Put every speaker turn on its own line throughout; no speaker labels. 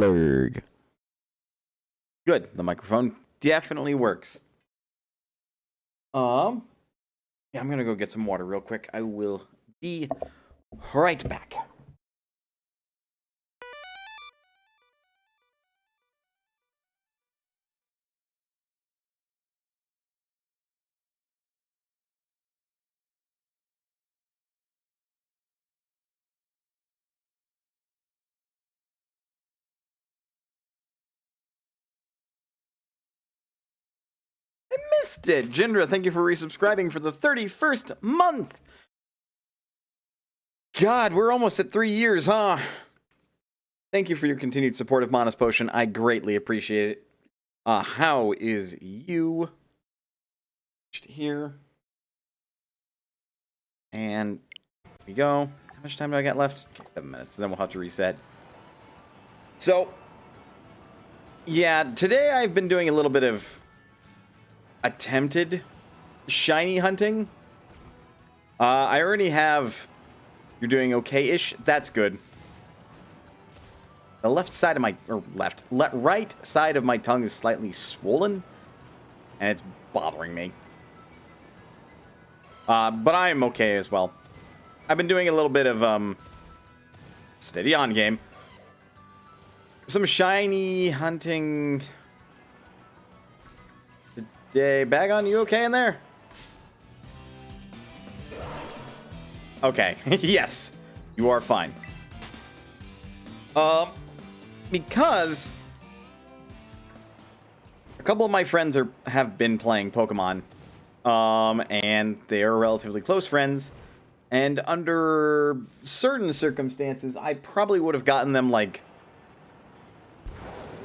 Blurg. Good. The microphone definitely works. Yeah, I'm gonna go get some water real quick. I will be right back. I missed it. Jindra, thank you for resubscribing for the 31st month. God, we're almost at 3 years, huh? Thank you for your continued support of Monos Potion. I greatly appreciate it. How is you? Here. And here we go. How much time do I got left? Okay, 7 minutes. Then we'll have to reset. So, yeah, today I've been doing a little bit of attempted shiny hunting. I already have... You're doing okay-ish. That's good. The left side of my... right side of my tongue is slightly swollen. And it's bothering me. But I am okay as well. I've been doing a little bit of, steady on game. Some shiny hunting... Today. Bagon, you okay in there? Okay. Yes. You are fine. Because... a couple of my friends have been playing Pokemon. And they are relatively close friends. And under certain circumstances, I probably would have gotten them, like,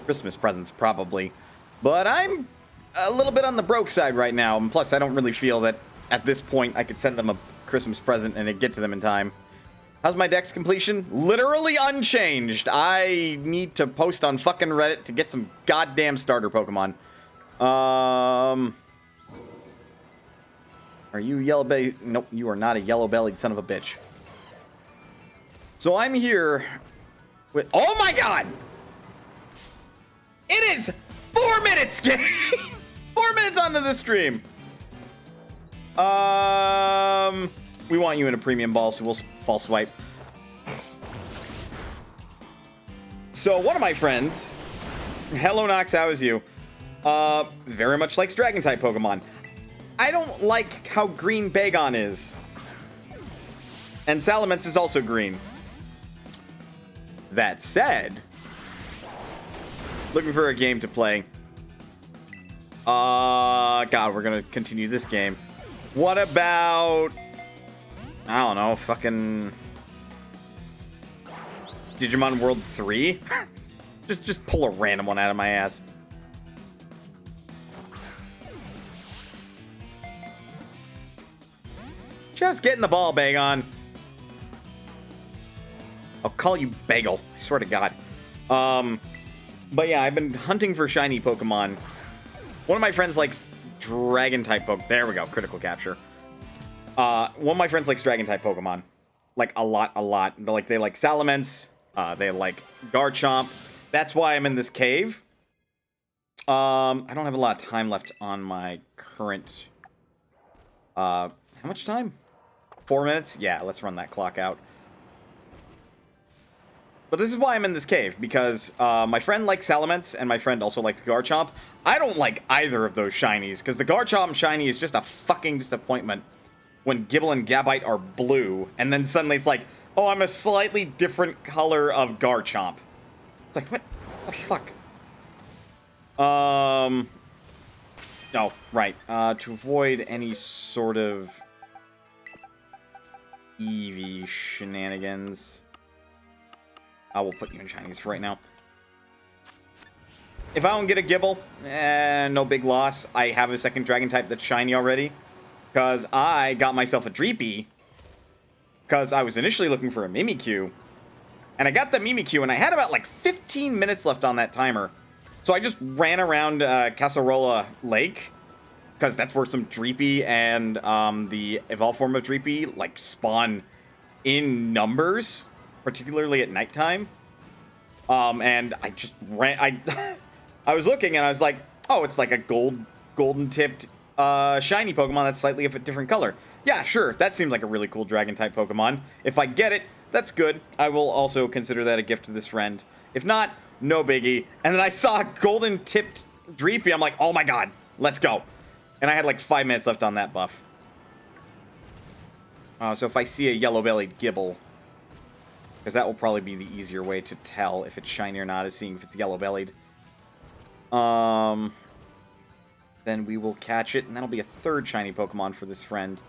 Christmas presents, probably. But I'm a little bit on the broke side right now. And plus, I don't really feel that at this point I could send them a Christmas present and it'd get to them in time. How's my dex completion? Literally unchanged. I need to post on fucking Reddit to get some goddamn starter Pokemon. Are you yellow-bellied? Nope, you are not a yellow-bellied son of a bitch. So I'm here with... Oh my god! It is 4 minutes, game! 4 minutes onto the stream. We want you in a premium ball, so we'll false swipe. So one of my friends, hello Nox, how is you? Very much likes Dragon-type Pokemon. I don't like how green Bagon is. And Salamence is also green. That said, looking for a game to play. God, we're gonna continue this game. What about... I don't know, fucking... Digimon World 3? just pull a random one out of my ass. Just getting the ball, Bagon. I'll call you Bagel. I swear to God. But yeah, I've been hunting for shiny Pokemon. One of my friends likes Dragon-type Pokemon. There we go, critical capture. One of my friends likes Dragon-type Pokemon. Like, a lot. They like Salamence. They like Garchomp. That's why I'm in this cave. I don't have a lot of time left on my current... how much time? 4 minutes? Yeah, let's run that clock out. But this is why I'm in this cave, because my friend likes Salamence, and my friend also likes Garchomp. I don't like either of those shinies, because the Garchomp shiny is just a fucking disappointment when Gibble and Gabite are blue, and then suddenly it's like, oh, I'm a slightly different color of Garchomp. It's like, what the fuck? Oh, right. To avoid any sort of Eevee shenanigans, I will put you in Chinese for right now. If I don't get a Gibble, no big loss. I have a second Dragon type that's shiny already, because I got myself a Dreepy, because I was initially looking for a Mimikyu, and I got the Mimikyu, and I had about like 15 minutes left on that timer. So I just ran around Casarola Lake, because that's where some Dreepy and the evolved form of Dreepy like spawn in numbers, particularly at nighttime. And I just ran. I was looking and I was like, oh, it's like a golden tipped shiny Pokemon that's slightly of a different color. Yeah, sure. That seems like a really cool dragon type Pokemon. If I get it, that's good. I will also consider that a gift to this friend. If not, no biggie. And then I saw a golden tipped Dreepy. I'm like, oh my god, let's go. And I had like 5 minutes left on that buff. So if I see a yellow-bellied Gibble, because that will probably be the easier way to tell if it's shiny or not, is seeing if it's yellow-bellied. Then we will catch it, and that'll be a third shiny Pokemon for this friend.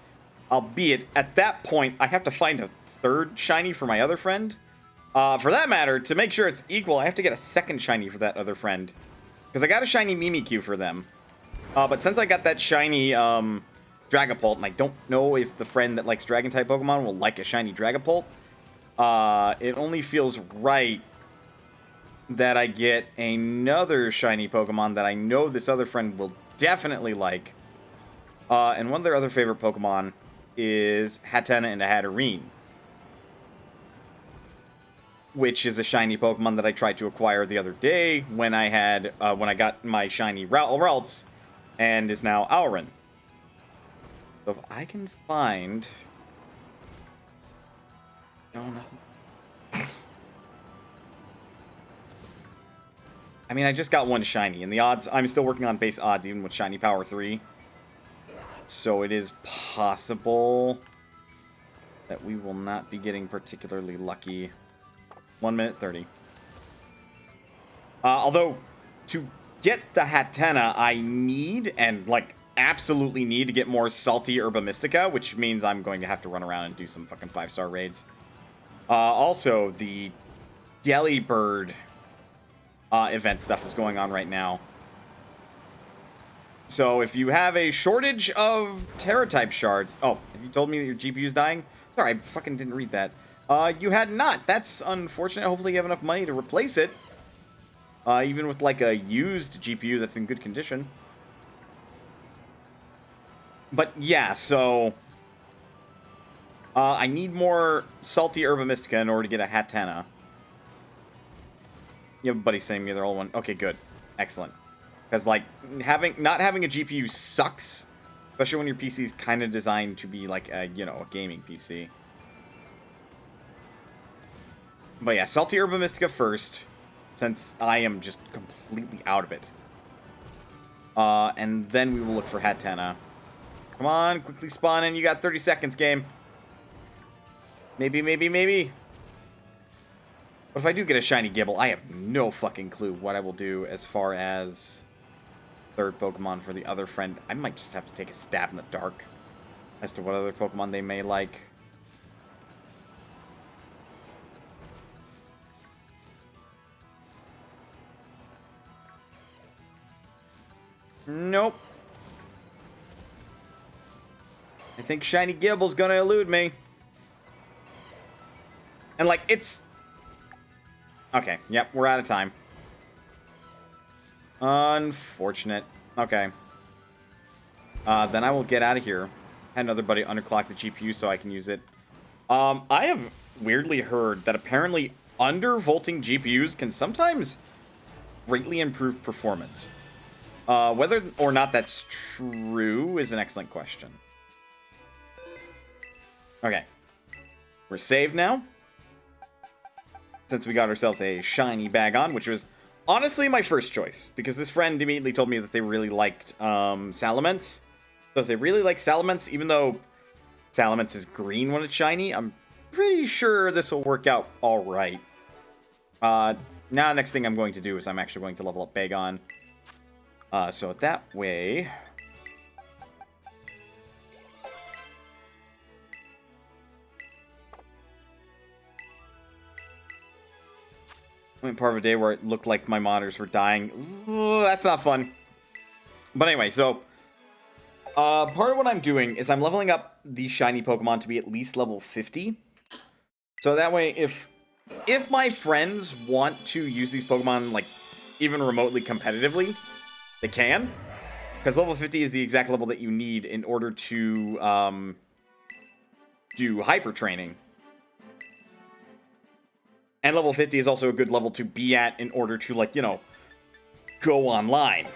Albeit, at that point, I have to find a third shiny for my other friend. For that matter, to make sure it's equal, I have to get a second shiny for that other friend. Because I got a shiny Mimikyu for them. But since I got that shiny Dragapult, and I don't know if the friend that likes Dragon-type Pokemon will like a shiny Dragapult, it only feels right that I get another shiny Pokemon that I know this other friend will definitely like. And one of their other favorite Pokemon is Hatenna and a Hatterene, which is a shiny Pokemon that I tried to acquire the other day when I had when I got my shiny Ralts, and is now Auron. So if I can find... No, nothing. I mean, I just got one shiny, and the odds... I'm still working on base odds, even with shiny power 3. So it is possible that we will not be getting particularly lucky. 1 minute 30. Although, to get the Hatenna, I need, and like absolutely need, to get more salty Herba Mystica, which means I'm going to have to run around and do some fucking 5-star raids. Also, the Delibird event stuff is going on right now. So if you have a shortage of Terra-type shards... Oh, have you told me that your GPU's dying? Sorry, I fucking didn't read that. You had not. That's unfortunate. Hopefully you have enough money to replace it. Even with like a used GPU that's in good condition. But yeah, so... I need more salty Herba Mystica in order to get a Hatenna. You have a buddy saying me they're all one. Okay, good. Excellent. Because, like, not having a GPU sucks. Especially when your PC is kind of designed to be like a, you know, a gaming PC. But yeah, salty Herba Mystica first, since I am just completely out of it. And then we will look for Hatenna. Come on, quickly spawn in. You got 30 seconds, game. Maybe, maybe, maybe. But if I do get a shiny Gibble, I have no fucking clue what I will do as far as third Pokemon for the other friend. I might just have to take a stab in the dark as to what other Pokemon they may like. Nope. I think shiny Gibble's gonna elude me. And like, it's... Okay, yep, we're out of time. Unfortunate. Okay. Then I will get out of here. Had another buddy underclock the GPU so I can use it. I have weirdly heard that apparently undervolting GPUs can sometimes greatly improve performance. Whether or not that's true is an excellent question. Okay. We're saved now. Since we got ourselves a shiny Bagon, which was honestly my first choice. Because this friend immediately told me that they really liked Salamence. So if they really like Salamence, even though Salamence is green when it's shiny, I'm pretty sure this will work out alright. Now, next thing I'm going to do is I'm actually going to level up Bagon. So that way... I went part of a day where it looked like my monitors were dying. Ooh, that's not fun. But anyway, so... part of what I'm doing is I'm leveling up the shiny Pokemon to be at least level 50. So that way, if my friends want to use these Pokemon, like, even remotely competitively, they can. Because level 50 is the exact level that you need in order to do hyper training. And level 50 is also a good level to be at in order to, like, you know, go online.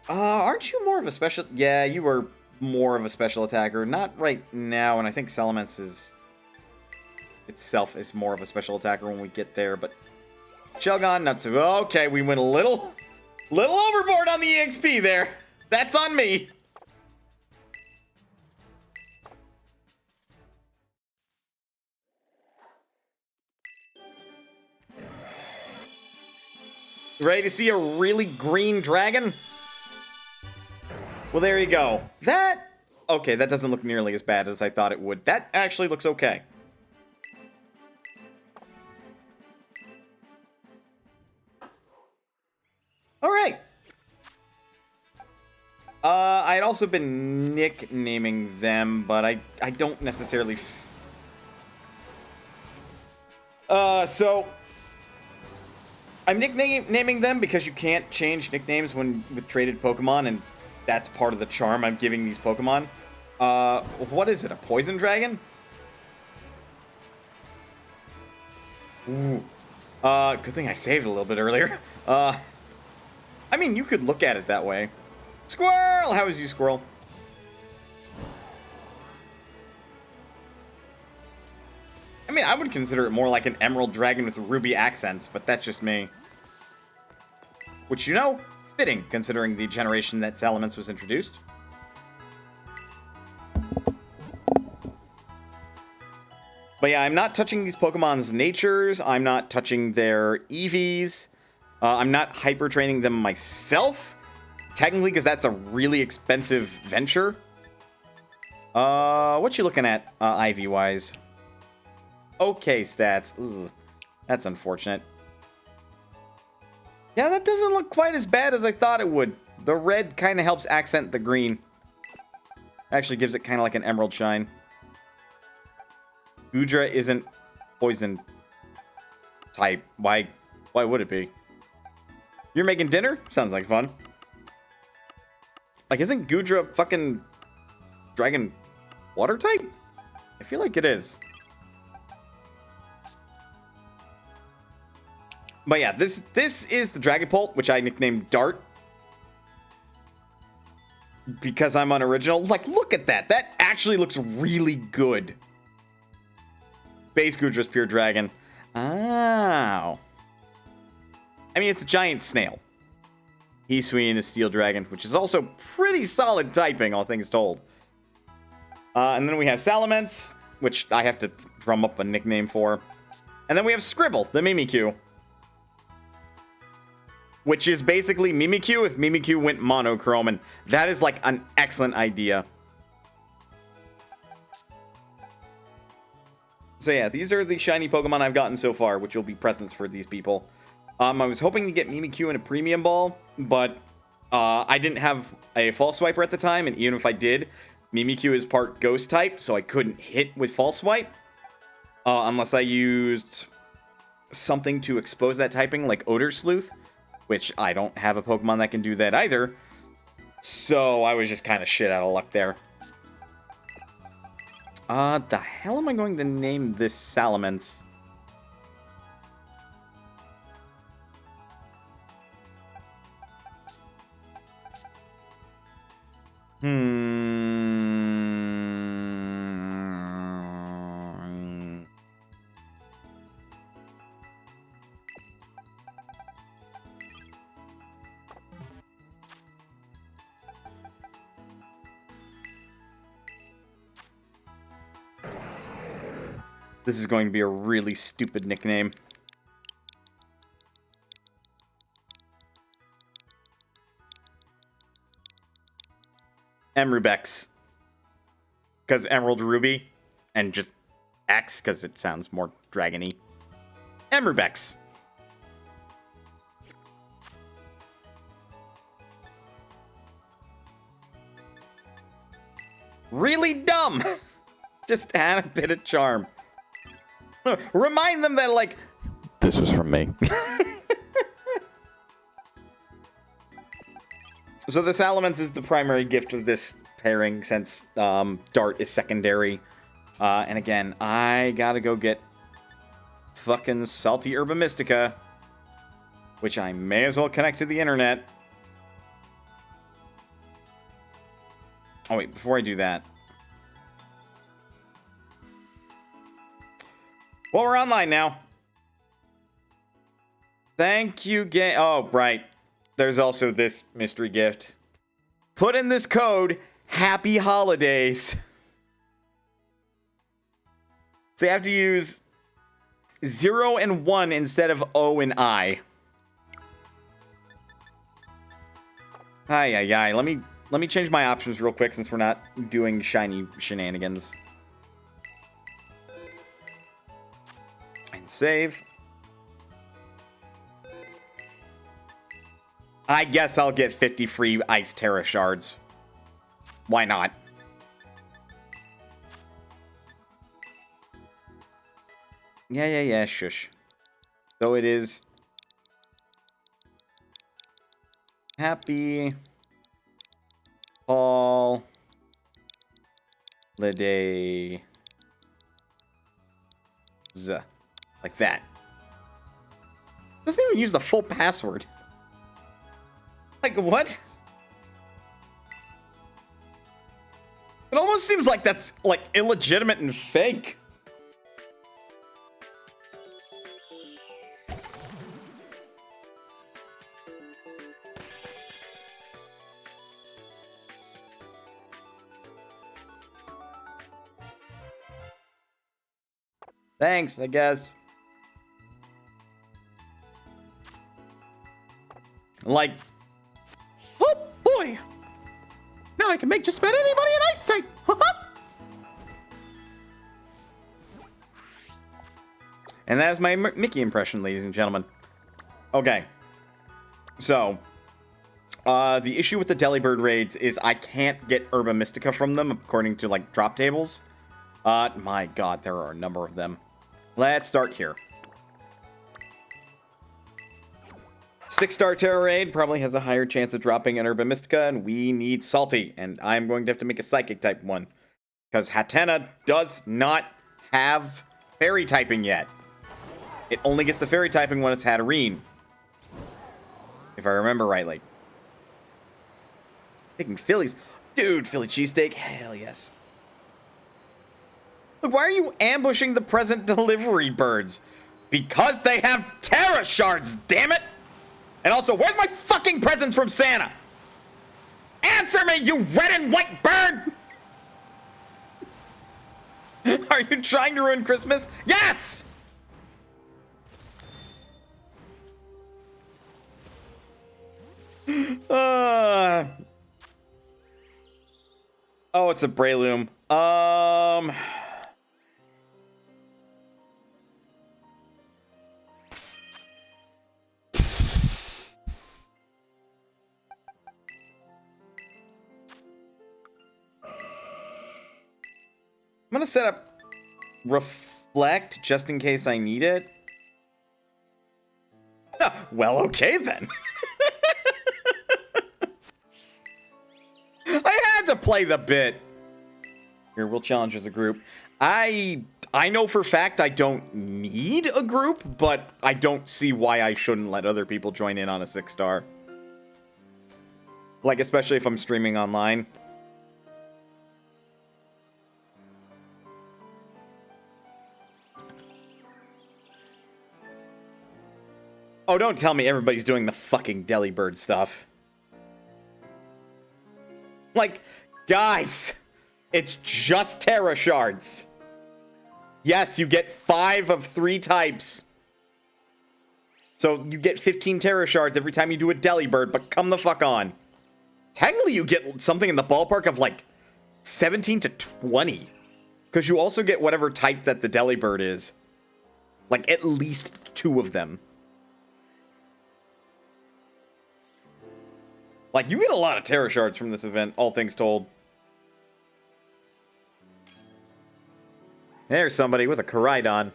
Aren't you more of a special... Yeah, you were more of a special attacker. Not right now, and I think Salamence is... itself is more of a special attacker when we get there, but... Shelgon, not so... Okay, we went a little overboard on the EXP there. That's on me. Ready to see a really green dragon? Well, there you go. That... Okay, that doesn't look nearly as bad as I thought it would. That actually looks okay. Alright. I had also been nicknaming them, but I don't necessarily... So... I'm nicknaming them because you can't change nicknames with traded Pokemon, and that's part of the charm I'm giving these Pokemon. What is it, a poison dragon? Ooh. Good thing I saved a little bit earlier. I mean, you could look at it that way. Squirrel! How is you, Squirrel? I mean, I would consider it more like an emerald dragon with ruby accents, but that's just me. Which, you know, fitting, considering the generation that Salamence was introduced. But yeah, I'm not touching these Pokemon's natures. I'm not touching their EVs. I'm not hyper training them myself. Technically, because that's a really expensive venture. What you looking at, IV-wise? Okay, stats. Ugh, that's unfortunate. Yeah, that doesn't look quite as bad as I thought it would. The red kind of helps accent the green. Actually gives it kind of like an emerald shine. Goodra isn't poison type. Why would it be? You're making dinner? Sounds like fun. Like, isn't Goodra fucking dragon water type? I feel like it is. But yeah, this is the Dragapult, which I nicknamed Dart. Because I'm unoriginal. Like, look at that. That actually looks really good. Base Goodra's pure dragon. Oh. I mean, it's a giant snail. Hisuian is Steel Dragon, which is also pretty solid typing, all things told. And then we have Salamence, which I have to drum up a nickname for. And then we have Scribble, the Mimikyu. Which is basically Mimikyu if Mimikyu went monochrome, and that is like an excellent idea. So yeah, these are the shiny Pokemon I've gotten so far, which will be presents for these people. I was hoping to get Mimikyu in a premium ball, but I didn't have a False Swiper at the time, and even if I did, Mimikyu is part Ghost type, so I couldn't hit with False Swipe. Unless I used something to expose that typing, like Odor Sleuth, which I don't have a Pokemon that can do that either. So I was just kind of shit out of luck there. The hell am I going to name this Salamence? This is going to be a really stupid nickname. Emrubex. Because Emerald Ruby. And just X, because it sounds more dragony. Emrubex. Really dumb. Just add a bit of charm. Remind them that, like, this was from me. So the Salamence is the primary gift of this pairing, since Dart is secondary And again, I gotta go get fucking salty Herba Mystica, which I may as well connect to the internet. Oh wait, before I do that. Well, we're online now. Thank you, game. Oh, right. There's also this mystery gift. Put in this code, Happy Holidays. So you have to use 0 and 1 instead of O and I. Ay. Let me change my options real quick since we're not doing shiny shenanigans. And save. I guess I'll get 50 free Ice Terra shards. Why not? Yeah, shush. So it is Happy Holidays. Like that. Doesn't even use the full password. Like, what? It almost seems like that's, like, illegitimate and fake. Thanks, I guess. Like, oh boy! Now I can make just about anybody an ice type! And that is my Mickey impression, ladies and gentlemen. Okay. So, the issue with the Delibird raids is I can't get Herba Mystica from them according to, like, drop tables. My god, there are a number of them. Let's start here. 6-star Terra Raid probably has a higher chance of dropping an Herba Mystica, and we need Salty. And I'm going to have to make a Psychic type one. Because Hatena does not have Fairy typing yet. It only gets the Fairy typing when it's Hatterene. If I remember rightly. Making Phillies. Dude, Philly cheesesteak? Hell yes. Look, why are you ambushing the present delivery birds? Because they have Terra shards, damn it! And also, where's my fucking presents from Santa? Answer me, you red and white bird! Are you trying to ruin Christmas? Yes! Oh, it's a Breloom. I'm gonna set up Reflect just in case I need it. Well, okay then. I had to play the bit. Here, we'll challenge as a group. I know for a fact I don't need a group, but I don't see why I shouldn't let other people join in on a 6-star. Like, especially if I'm streaming online. Oh, don't tell me everybody's doing the fucking Delibird stuff. Like, guys, it's just Terra shards. Yes, you get 5 of 3 types. So you get 15 Terra shards every time you do a Delibird, but come the fuck on. Technically, you get something in the ballpark of like 17 to 20. Because you also get whatever type that the Delibird is. Like, at least 2 of them. Like, you get a lot of Terra shards from this event, all things told. There's somebody with a Koraidon.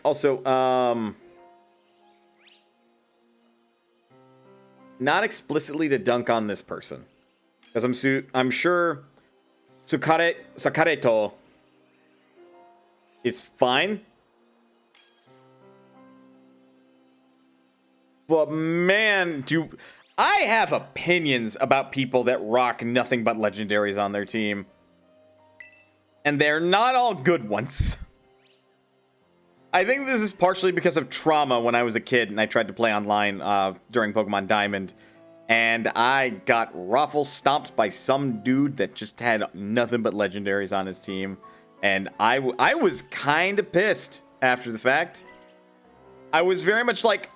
Also, not explicitly to dunk on this person. Because I'm sure Sakareto is fine. But man, I have opinions about people that rock nothing but legendaries on their team. And they're not all good ones. I think this is partially because of trauma when I was a kid and I tried to play online during Pokemon Diamond. And I got ruffle stomped by some dude that just had nothing but legendaries on his team. And I was kind of pissed after the fact. I was very much like,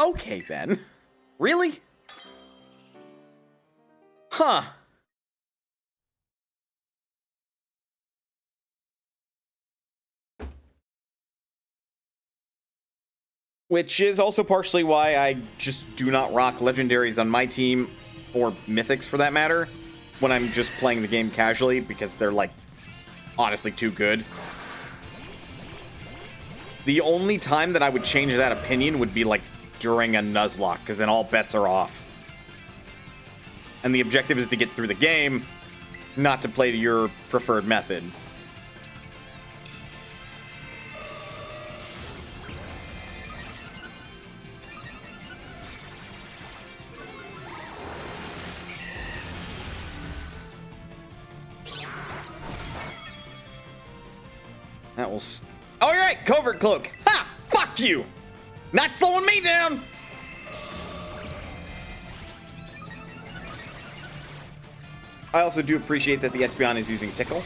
okay then. Really? Huh. Which is also partially why I just do not rock legendaries on my team, or mythics for that matter, when I'm just playing the game casually, because they're, like, honestly too good. The only time that I would change that opinion would be, like, during a Nuzlocke, because then all bets are off. And the objective is to get through the game, not to play your preferred method. That will... Oh, you're right! Covert Cloak! Ha! Fuck you! Not slowing me down! I also do appreciate that the Espeon is using Tickle.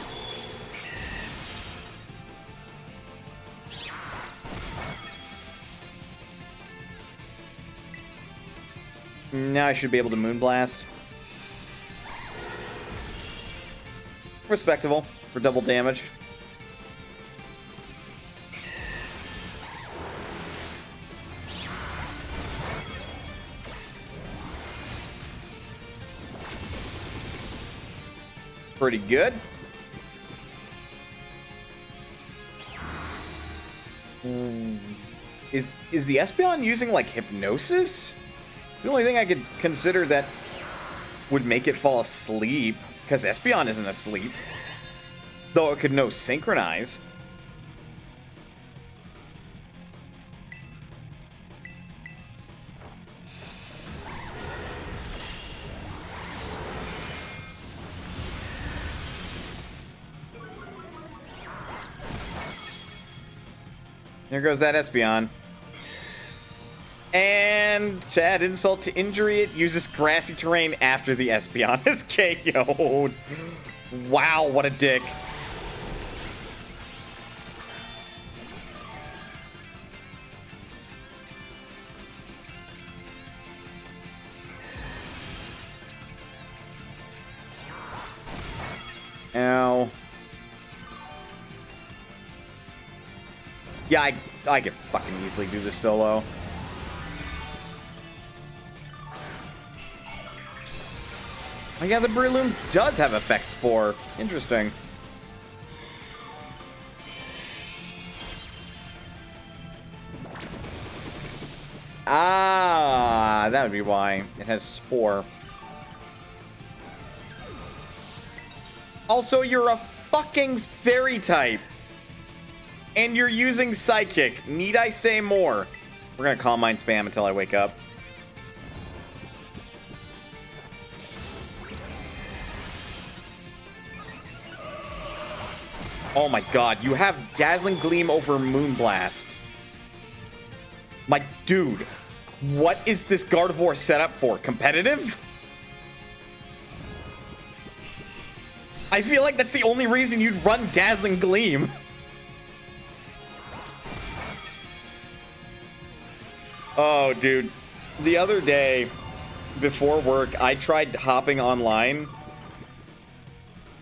Now I should be able to Moonblast. Respectable for double damage. Pretty good. Is the Espeon using, like, Hypnosis? It's the only thing I could consider that would make it fall asleep, because Espeon isn't asleep. Though it could no synchronize. There goes that Espeon. And to add insult to injury, it uses grassy terrain after the Espeon is KO'd. Wow, what a dick. Ow. Yeah, I could fucking easily do this solo. Oh yeah, the Breloom does have Effect Spore. Interesting. Ah, that would be why. It has Spore. Also, you're a fucking fairy type. And you're using Psychic. Need I say more? We're gonna Calm Mind spam until I wake up. Oh my god, you have Dazzling Gleam over Moonblast. My dude, what is this Gardevoir set up for? Competitive? I feel like that's the only reason you'd run Dazzling Gleam. Oh, dude. The other day, before work, I tried hopping online.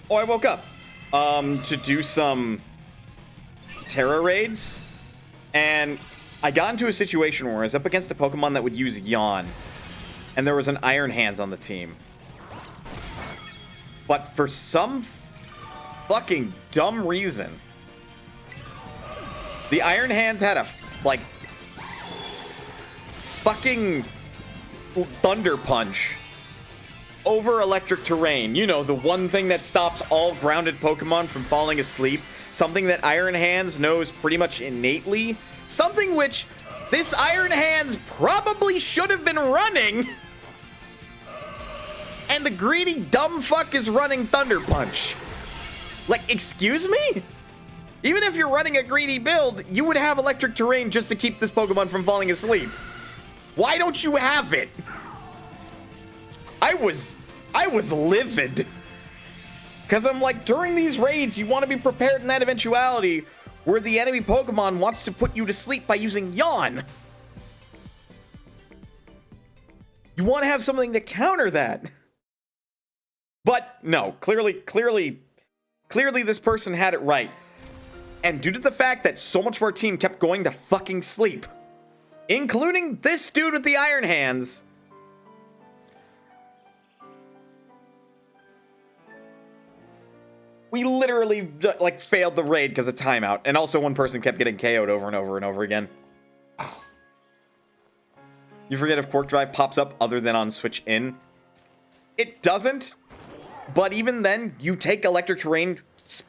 Oh, I woke up. To do some Terra raids. And I got into a situation where I was up against a Pokemon that would use Yawn. And there was an Iron Hands on the team. But for some fucking dumb reason, the Iron Hands had a, like, fucking Thunder Punch over Electric Terrain. You know, the one thing that stops all grounded Pokemon from falling asleep. Something that Iron Hands knows pretty much innately. Something which this Iron Hands probably should have been running. And the greedy dumb fuck is running Thunder Punch. Like, excuse me? Even if you're running a greedy build, you would have Electric Terrain just to keep this Pokemon from falling asleep. Why don't you have it? I was livid. Because I'm like, during these raids, you want to be prepared in that eventuality where the enemy Pokemon wants to put you to sleep by using Yawn. You want to have something to counter that. But no, clearly this person had it right. And due to the fact that so much of our team kept going to fucking sleep, including this dude with the Iron Hands, we literally like failed the raid because of timeout. And also one person kept getting KO'd over and over and over again. You forget if Quark Drive pops up other than on Switch In. It doesn't. But even then, you take Electric Terrain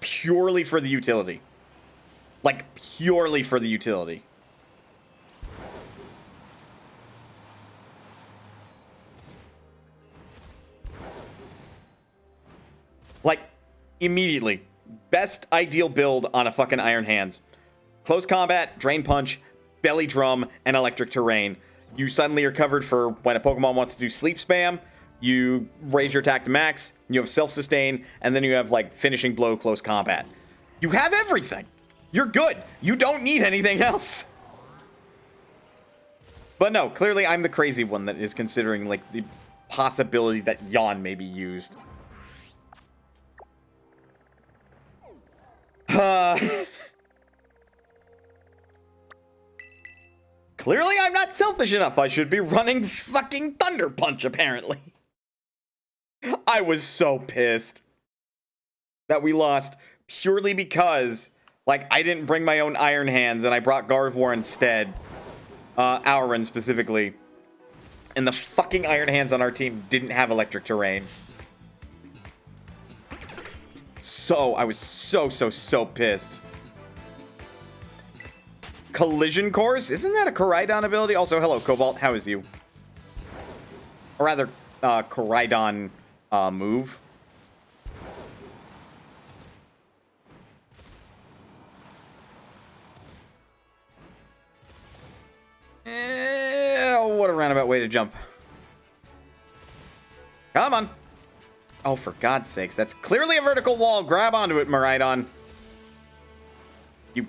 purely for the utility. Like, purely for the utility. Like, immediately. Best ideal build on a fucking Iron Hands. Close combat, Drain Punch, Belly Drum, and Electric Terrain. You suddenly are covered for when a Pokemon wants to do Sleep Spam. You raise your attack to max, you have self-sustain, and then you have, like, finishing blow, close combat. You have everything. You're good. You don't need anything else. But no, clearly I'm the crazy one that is considering, like, the possibility that Yawn may be used. Clearly I'm not selfish enough. I should be running fucking Thunder Punch, apparently. I was so pissed that we lost purely because, like, I didn't bring my own Iron Hands and I brought Gardevoir instead. Auron specifically. And the fucking Iron Hands on our team didn't have Electric Terrain. So, I was so pissed. Collision Course? Isn't that a Koraidon ability? Also, hello, Cobalt. How is you? Or rather, Koraidon move. What a roundabout way to jump. Come on. Oh, for God's sakes. That's clearly a vertical wall. Grab onto it, Miraidon. You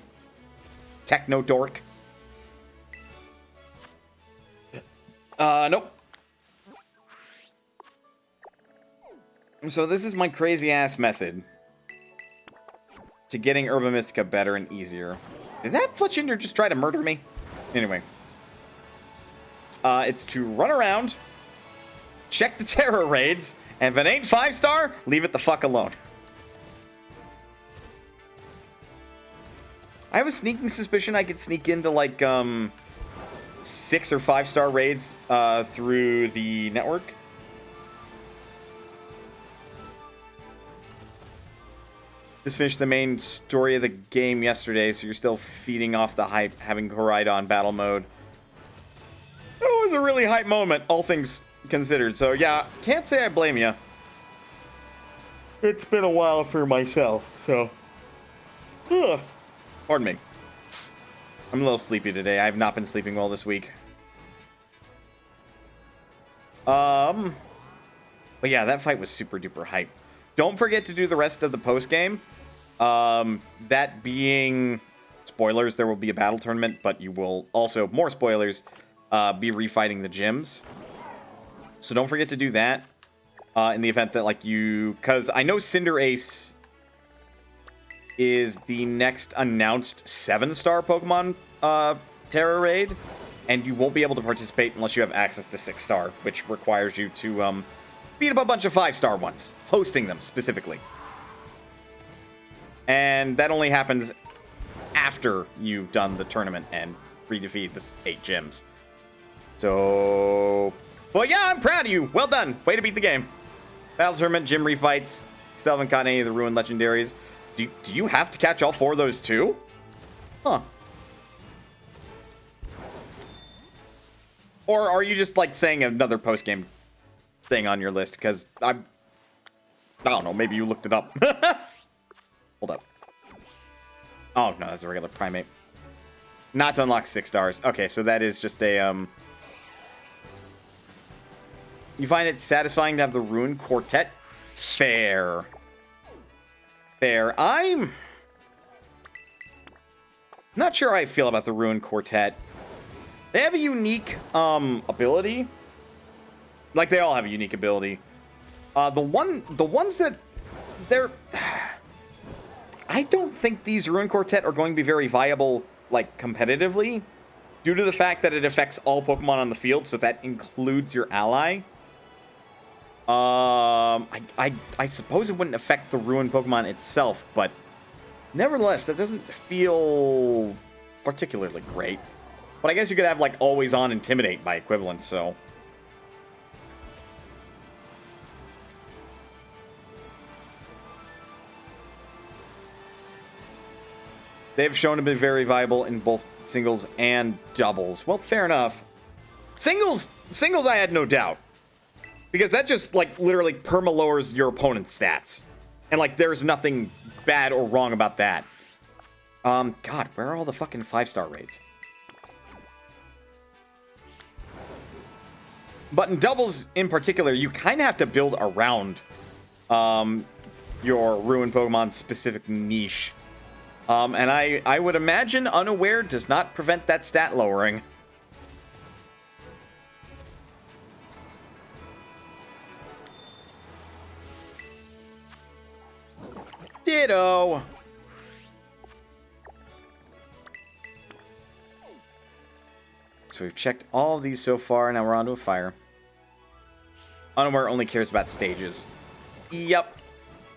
techno dork. Nope. So this is my crazy ass method to getting Herba Mystica better and easier. Did that Fletchinder just try to murder me? Anyway. It's to run around, check the terror raids, and if it ain't 5-star, leave it the fuck alone. I have a sneaking suspicion I could sneak into, like, 6 or 5-star raids through the network. Just finished the main story of the game yesterday, so you're still feeding off the hype, having Koraidon battle mode. It was a really hype moment, all things considered. So, yeah, can't say I blame you. It's been a while for myself, so... Pardon me. I'm a little sleepy today. I have not been sleeping well this week. But yeah, that fight was super duper hype. Don't forget to do the rest of the post-game. That being... Spoilers, there will be a battle tournament, but you will also, more spoilers, be refighting the gyms. So don't forget to do that. In the event that, like, you... Because I know Cinderace is the next announced 7-star Pokemon Terra Raid. And you won't be able to participate unless you have access to 6-star, which requires you to beat up a bunch of 5-star ones. Hosting them, specifically. And that only happens after you've done the tournament and redefeat the 8 gyms. So... But yeah, I'm proud of you. Well done. Way to beat the game. Battle Tournament, Gym Refights. Still haven't caught any of the Ruined Legendaries. Do you have to catch all 4 of those too? Huh. Or are you just like saying another post-game thing on your list? Because I don't know. Maybe you looked it up. Hold up. Oh, no, that's a regular primate. Not to unlock 6 stars. Okay, so that is just a, You find it satisfying to have the Ruined Quartet? Fair. Fair. I'm not sure how I feel about the Ruined Quartet. They have a unique, ability. Like, they all have a unique ability. The ones that they're... I don't think these Ruined Quartet are going to be very viable, like, competitively, due to the fact that it affects all Pokemon on the field, so that includes your ally. I suppose it wouldn't affect the Ruined Pokemon itself, but nevertheless, that doesn't feel particularly great. But I guess you could have, like, Always On Intimidate by equivalence, so... They've shown to be very viable in both singles and doubles. Well, fair enough. Singles I had no doubt. Because that just, like, literally perma-lowers your opponent's stats. And, like, there's nothing bad or wrong about that. God, where are all the fucking 5-star raids? But in doubles, in particular, you kind of have to build around your Ruined Pokemon's specific niche. And I would imagine Unaware does not prevent that stat lowering. Ditto. So we've checked all of these so far. Now we're on to a fire. Unaware only cares about stages. Yep.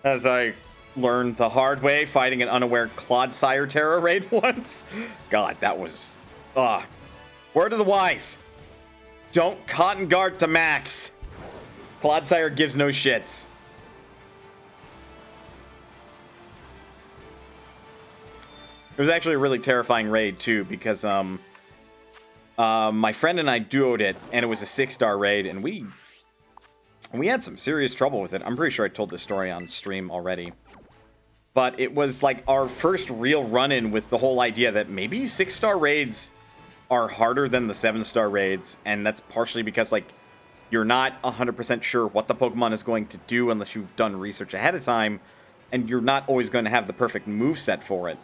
As I learned the hard way fighting an Unaware Clodsire Terror raid once. God, that was... Word of the wise. Don't Cotton Guard to max. Clodsire gives no shits. It was actually a really terrifying raid, too, because my friend and I duoed it, and it was a 6-star raid, and we had some serious trouble with it. I'm pretty sure I told this story on stream already. But it was like our first real run-in with the whole idea that maybe 6-star raids are harder than the 7-star raids, and that's partially because, like, you're not 100% sure what the Pokemon is going to do unless you've done research ahead of time, and you're not always going to have the perfect moveset for it.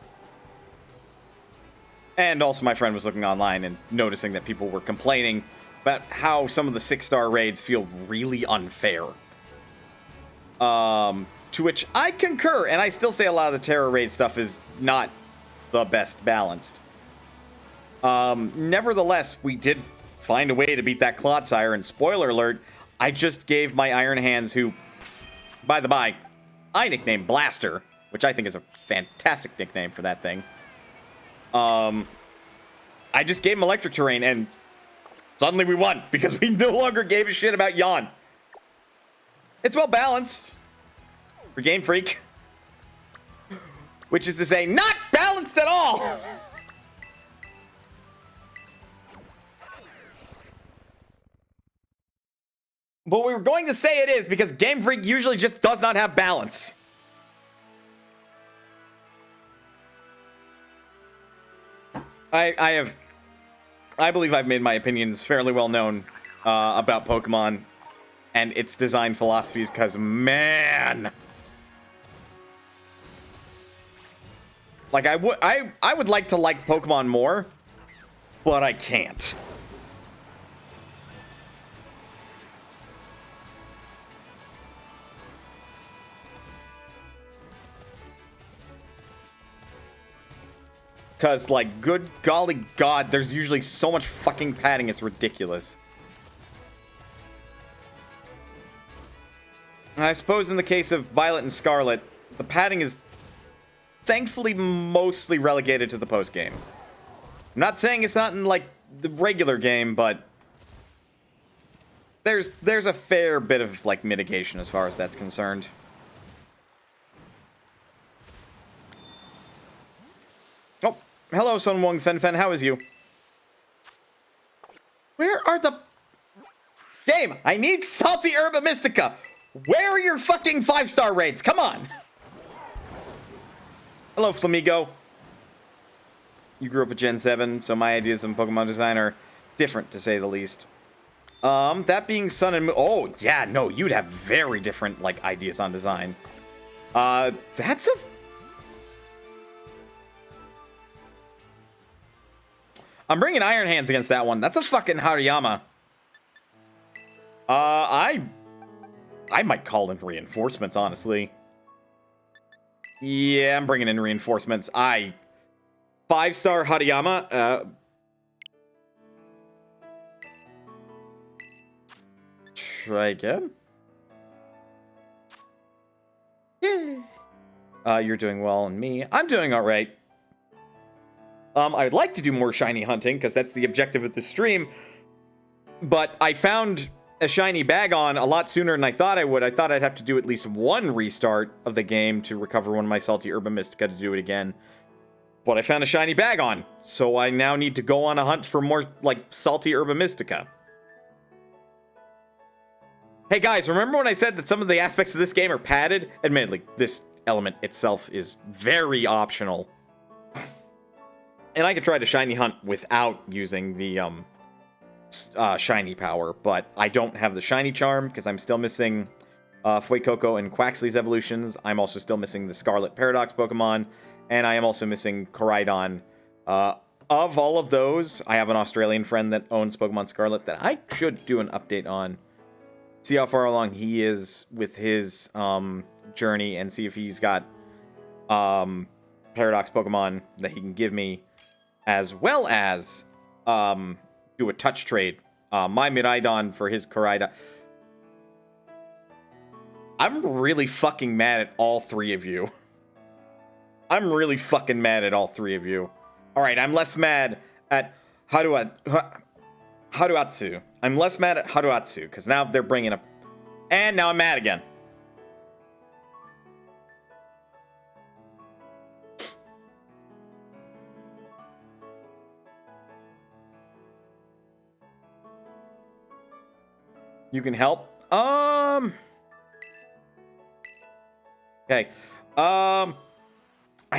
And also my friend was looking online and noticing that people were complaining about how some of the 6-star raids feel really unfair. To which I concur, and I still say a lot of the Terror raid stuff is not the best balanced. Nevertheless, we did find a way to beat that Clodsire, and spoiler alert, I just gave my Iron Hands, who, by the by, I nicknamed Blaster, which I think is a fantastic nickname for that thing. I just gave him Electric Terrain, and suddenly we won, because we no longer gave a shit about Yawn. It's well balanced. For Game Freak. Which is to say, not balanced at all! But we were going to say it is, because Game Freak usually just does not have balance. I believe I've made my opinions fairly well known about Pokemon and its design philosophies, because, man... Like, I would like to like Pokemon more, but I can't. Because, like, good golly god, there's usually so much fucking padding, it's ridiculous. And I suppose in the case of Violet and Scarlet, the padding is thankfully mostly relegated to the post-game. I'm not saying it's not in, like, the regular game, but there's a fair bit of like mitigation as far as that's concerned. Oh, hello, Sun Wong Fen Fen. How is you? Where are the game? I need Salty Herba Mystica. Where are your fucking 5-star raids? Come on. Hello, Flamigo. You grew up with Gen 7, so my ideas on Pokemon design are different, to say the least. That being Sun and Moon... Oh, yeah, no, you'd have very different, like, ideas on design. That's a... I'm bringing Iron Hands against that one. That's a fucking Hariyama. I might call in reinforcements, honestly. Yeah, I'm bringing in reinforcements. 5-star Hariyama. Try again. Yeah. You're doing well, and me. I'm doing all right. I'd like to do more shiny hunting, because that's the objective of this stream. But I found a shiny Bagon a lot sooner than I thought I would. I thought I'd have to do at least one restart of the game to recover one of my Salty Herba Mystica to do it again. But I found a shiny Bagon, so I now need to go on a hunt for more, like, Salty Herba Mystica. Hey guys, remember when I said that some of the aspects of this game are padded? Admittedly, this element itself is very optional. And I could try to shiny hunt without using the shiny power, but I don't have the shiny charm because I'm still missing Fuecoco and Quaxly's evolutions. I'm also still missing the Scarlet Paradox Pokemon, and I am also missing Koraidon. Of all of those, I have an Australian friend that owns Pokemon Scarlet that I should do an update on. See how far along he is with his journey and see if he's got Paradox Pokemon that he can give me, as well as do a touch trade. My Miraidon for his Koraidon. I'm really fucking mad at all three of you. I'm really fucking mad at all three of you. Alright, I'm less mad at Haruatsu. I'm less mad at Haruatsu, because now they're bringing up... And now I'm mad again. You can help? Okay. I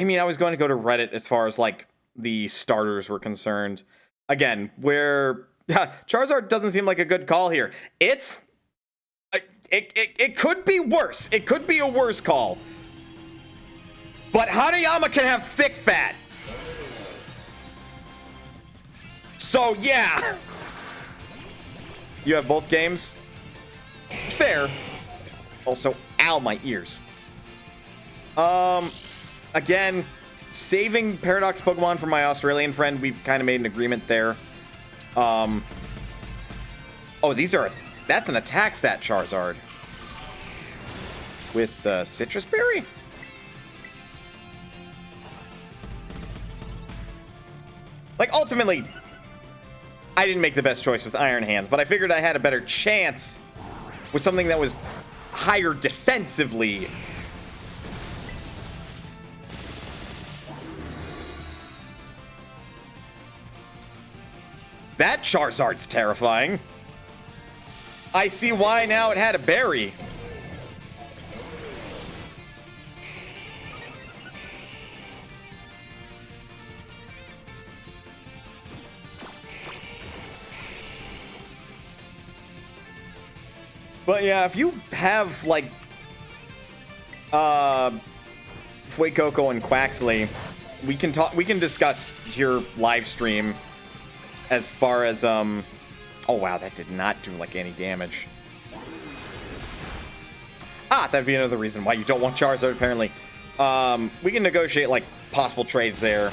mean, I was going to go to Reddit as far as, like, the starters were concerned. Again, where... Charizard doesn't seem like a good call here. It's... It could be worse. It could be a worse call. But Hariyama can have thick fat. So, yeah. You have both games? Fair. Also, ow, my ears. Again, saving Paradox Pokemon for my Australian friend, we've kind of made an agreement there. Oh, these are... That's an attack stat Charizard. With Citrus Berry? Like, ultimately, I didn't make the best choice with Iron Hands, but I figured I had a better chance with something that was higher defensively. That Charizard's terrifying. I see why now it had a berry. But yeah, if you have, like, Fuecoco and Quaxly, we can discuss your live stream as far as, oh wow, that did not do, like, any damage. That'd be another reason why you don't want Charizard, apparently. We can negotiate, like, possible trades there.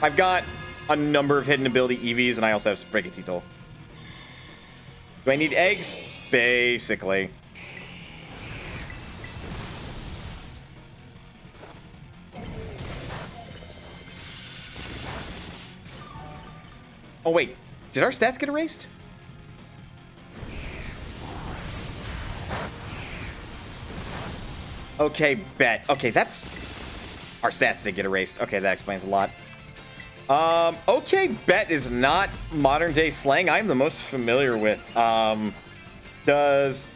I've got a number of hidden ability EVs, and I also have Sprigatito. Do I need eggs? Basically. Oh, wait. Did our stats get erased? Okay, bet. Okay, that's... Our stats did get erased. Okay, that explains a lot. Okay, bet is not modern day slang I'm the most familiar with. Does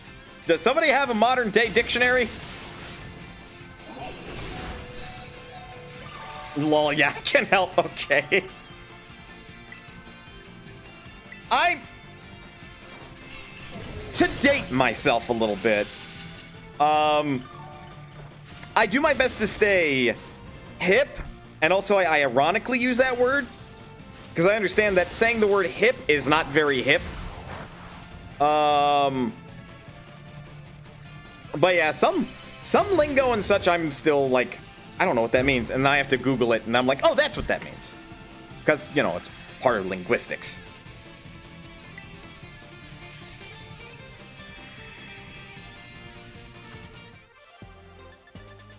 somebody have a modern day dictionary? Lol, yeah, I can help. Okay. To date myself a little bit, I do my best to stay hip, and also I ironically use that word because I understand that saying the word hip is not very hip. But yeah, some lingo and such I'm still like, I don't know what that means, and then I have to Google it, and I'm like, oh, that's what that means, because you know it's part of linguistics.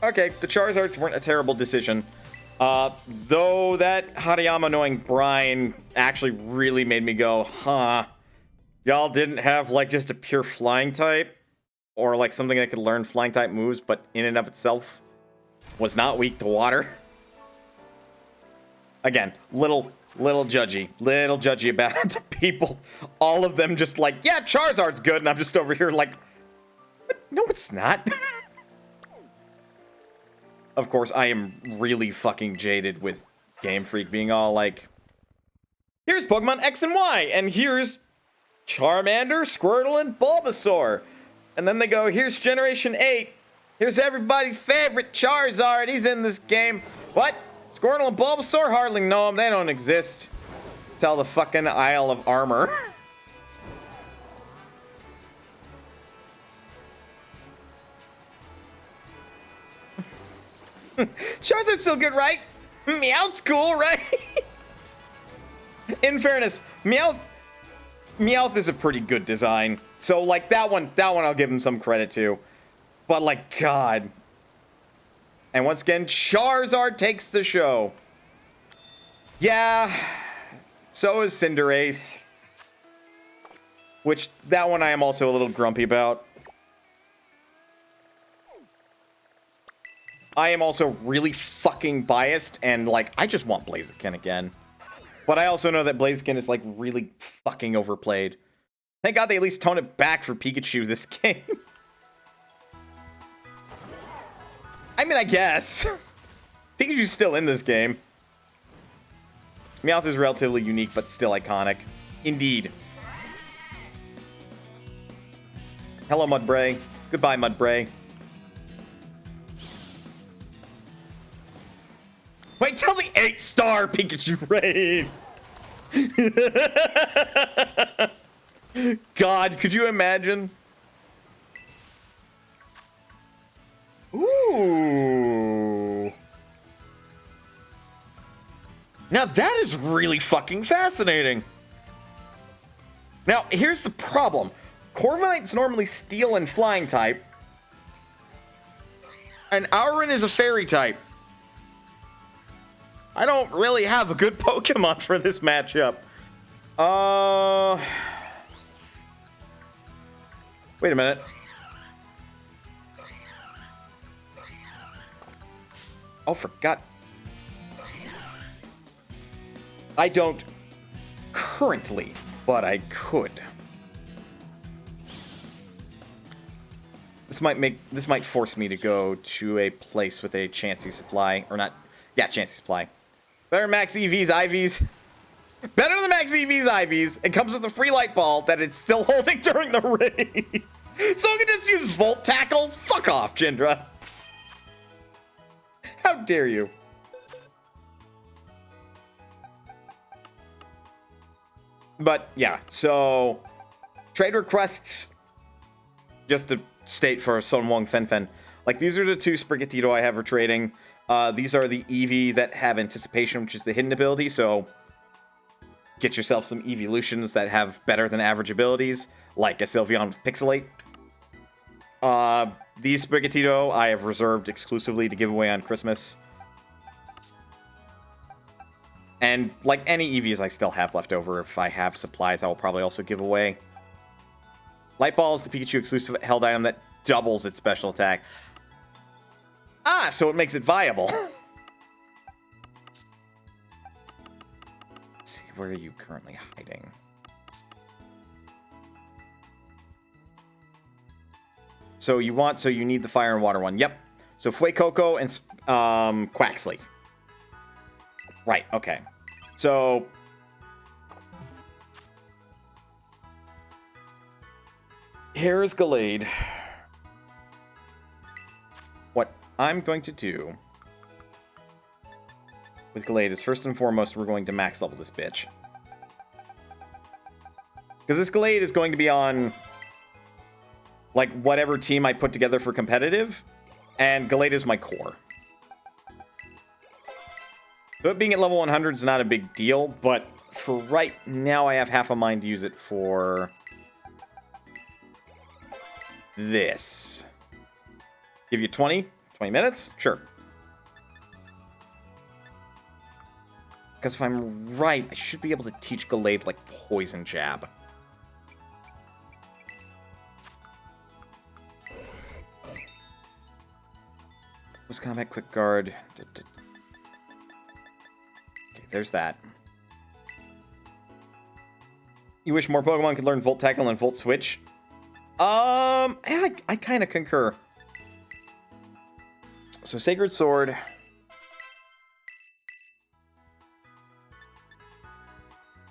Okay, the Charizards weren't a terrible decision. Though that Hariyama knowing Brine actually really made me go, huh. Y'all didn't have, like, just a pure flying type? Or, like, something that could learn flying type moves, but in and of itself was not weak to water? Again, little judgy about the people. All of them just like, yeah, Charizard's good, and I'm just over here like, no, it's not. Of course, I am really fucking jaded with Game Freak being all like, here's Pokemon X and Y, and here's Charmander, Squirtle, and Bulbasaur. And then they go, here's Generation 8. Here's everybody's favorite Charizard. He's in this game. What? Squirtle and Bulbasaur? Hardly know them. They don't exist. Tell the fucking Isle of Armor. Charizard's still good, right? Meowth's cool, right? In fairness, Meowth is a pretty good design. So, like, that one I'll give him some credit to. But, like, God. And once again, Charizard takes the show. Yeah. So is Cinderace. Which, that one I am also a little grumpy about. I am also really fucking biased, and, like, I just want Blaziken again. But I also know that Blaziken is, like, really fucking overplayed. Thank God they at least toned it back for Pikachu this game. I mean, I guess. Pikachu's still in this game. Meowth is relatively unique, but still iconic. Indeed. Hello, Mudbray. Goodbye, Mudbray. Wait till the 8-star Pikachu raid! God, could you imagine? Ooh. Now that is really fucking fascinating. Now, here's the problem. Corviknight's normally Steel and Flying type. And Auron is a Fairy type. I don't really have a good Pokemon for this matchup. Wait a minute. Oh, forgot. I don't currently, but I could. This might force me to go to a place with a Chansey supply, or not. Yeah, Chansey supply. Better Max EVs, IVs. Better than Max EVs, IVs. It comes with a free light ball that it's still holding during the raid. So I can just use Volt Tackle? Fuck off, Jindra. How dare you? But yeah, so trade requests, just to state for Sun Wong Fen. Like, these are the two Sprigatito I have for trading. These are the Eevee that have Anticipation, which is the hidden ability, so get yourself some evolutions that have better than average abilities, like a Sylveon with Pixelate. These Sprigatito I have reserved exclusively to give away on Christmas. And, like, any EVs I still have left over, if I have supplies, I will probably also give away. Light Ball is the Pikachu exclusive held item that doubles its special attack. Ah, so it makes it viable. Let's see, where are you currently hiding? So you need the fire and water one. Yep. So Fuecoco and Quaxley. Right, okay. So here's Gallade. What I'm going to do with Gallade is first and foremost, we're going to max level this bitch. Because this Gallade is going to be on like whatever team I put together for competitive, and Gallade is my core. So it being at level 100 is not a big deal, but for right now I have half a mind to use it for this. Give you 20 minutes? Sure. Because if I'm right, I should be able to teach Gallade like Poison Jab. Was combat quick guard. Okay, there's that. You wish more Pokemon could learn Volt Tackle and Volt Switch? I kind of concur. So Sacred Sword.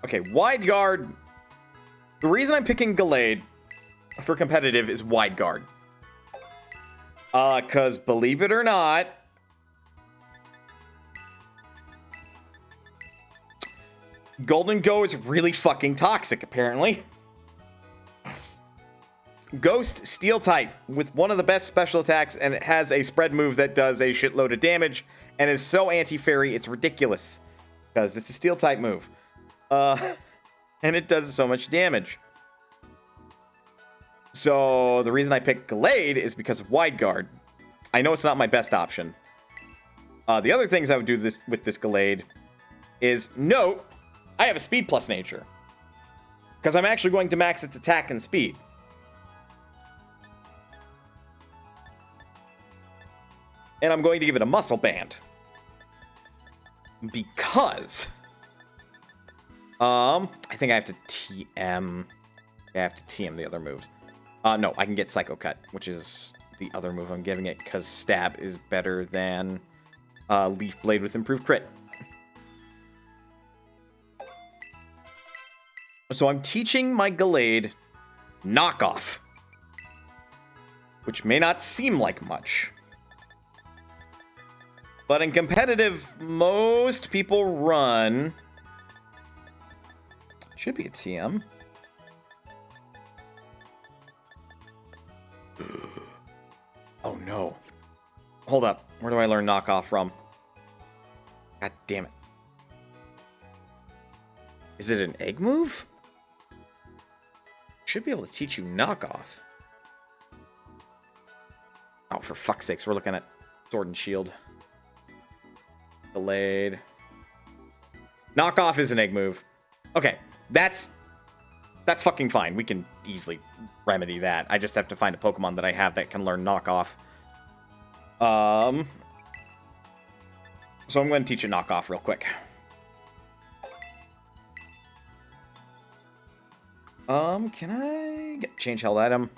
Okay, Wide Guard. The reason I'm picking Gallade for competitive is Wide Guard. Because believe it or not, Golden Go is really fucking toxic, apparently. Ghost Steel type with one of the best special attacks, and it has a spread move that does a shitload of damage and is so anti-fairy, it's ridiculous. Because it's a Steel type move. And it does so much damage. So the reason I picked Gallade is because of Wide Guard. I know it's not my best option. The other things I would do with this Gallade is note, I have a speed plus nature. Because I'm actually going to max its attack and speed. And I'm going to give it a muscle band. Because I think I have to TM. I have to TM the other moves. No, I can get Psycho Cut, which is the other move I'm giving it, because Stab is better than Leaf Blade with improved crit. So I'm teaching my Gallade Knockoff, which may not seem like much. But in competitive, most people run... Should be a TM. Oh no. Hold up. Where do I learn Knockoff from? God damn it. Is it an egg move? Should be able to teach you Knockoff. Oh, for fuck's sakes, we're looking at Sword and Shield. Delayed. Knockoff is an egg move. Okay, that's fucking fine. We can easily remedy that. I just have to find a Pokemon that I have that can learn Knockoff. So I'm going to teach it Knockoff real quick. Can I change held item?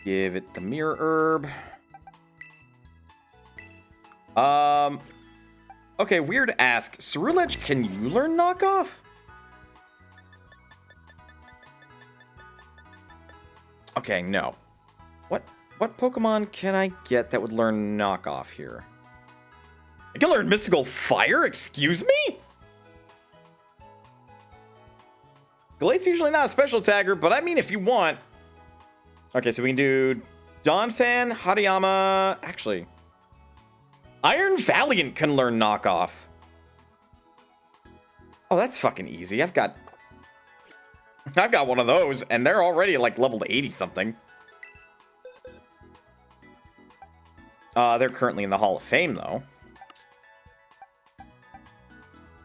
Give it the Mirror Herb. Okay, weird ask. Ceruledge, can you learn Knockoff? Okay, no. What Pokemon can I get that would learn Knockoff here? I can learn Mystical Fire? Excuse me? Gallade's usually not a special tagger, but I mean if you want. Okay, so we can do Donphan, Hariyama... Actually... Iron Valiant can learn Knockoff. Oh, that's fucking easy. I've got one of those, and they're already like leveled 80 something. They're currently in the Hall of Fame though.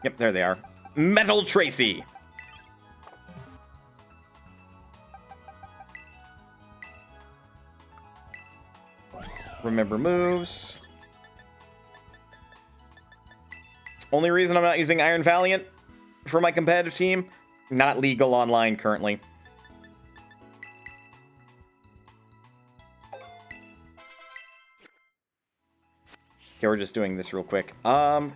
Yep, there they are. Metal Tracy. remember moves. Only reason I'm not using Iron Valiant for my competitive team, not legal online currently. Okay, we're just doing this real quick. I'm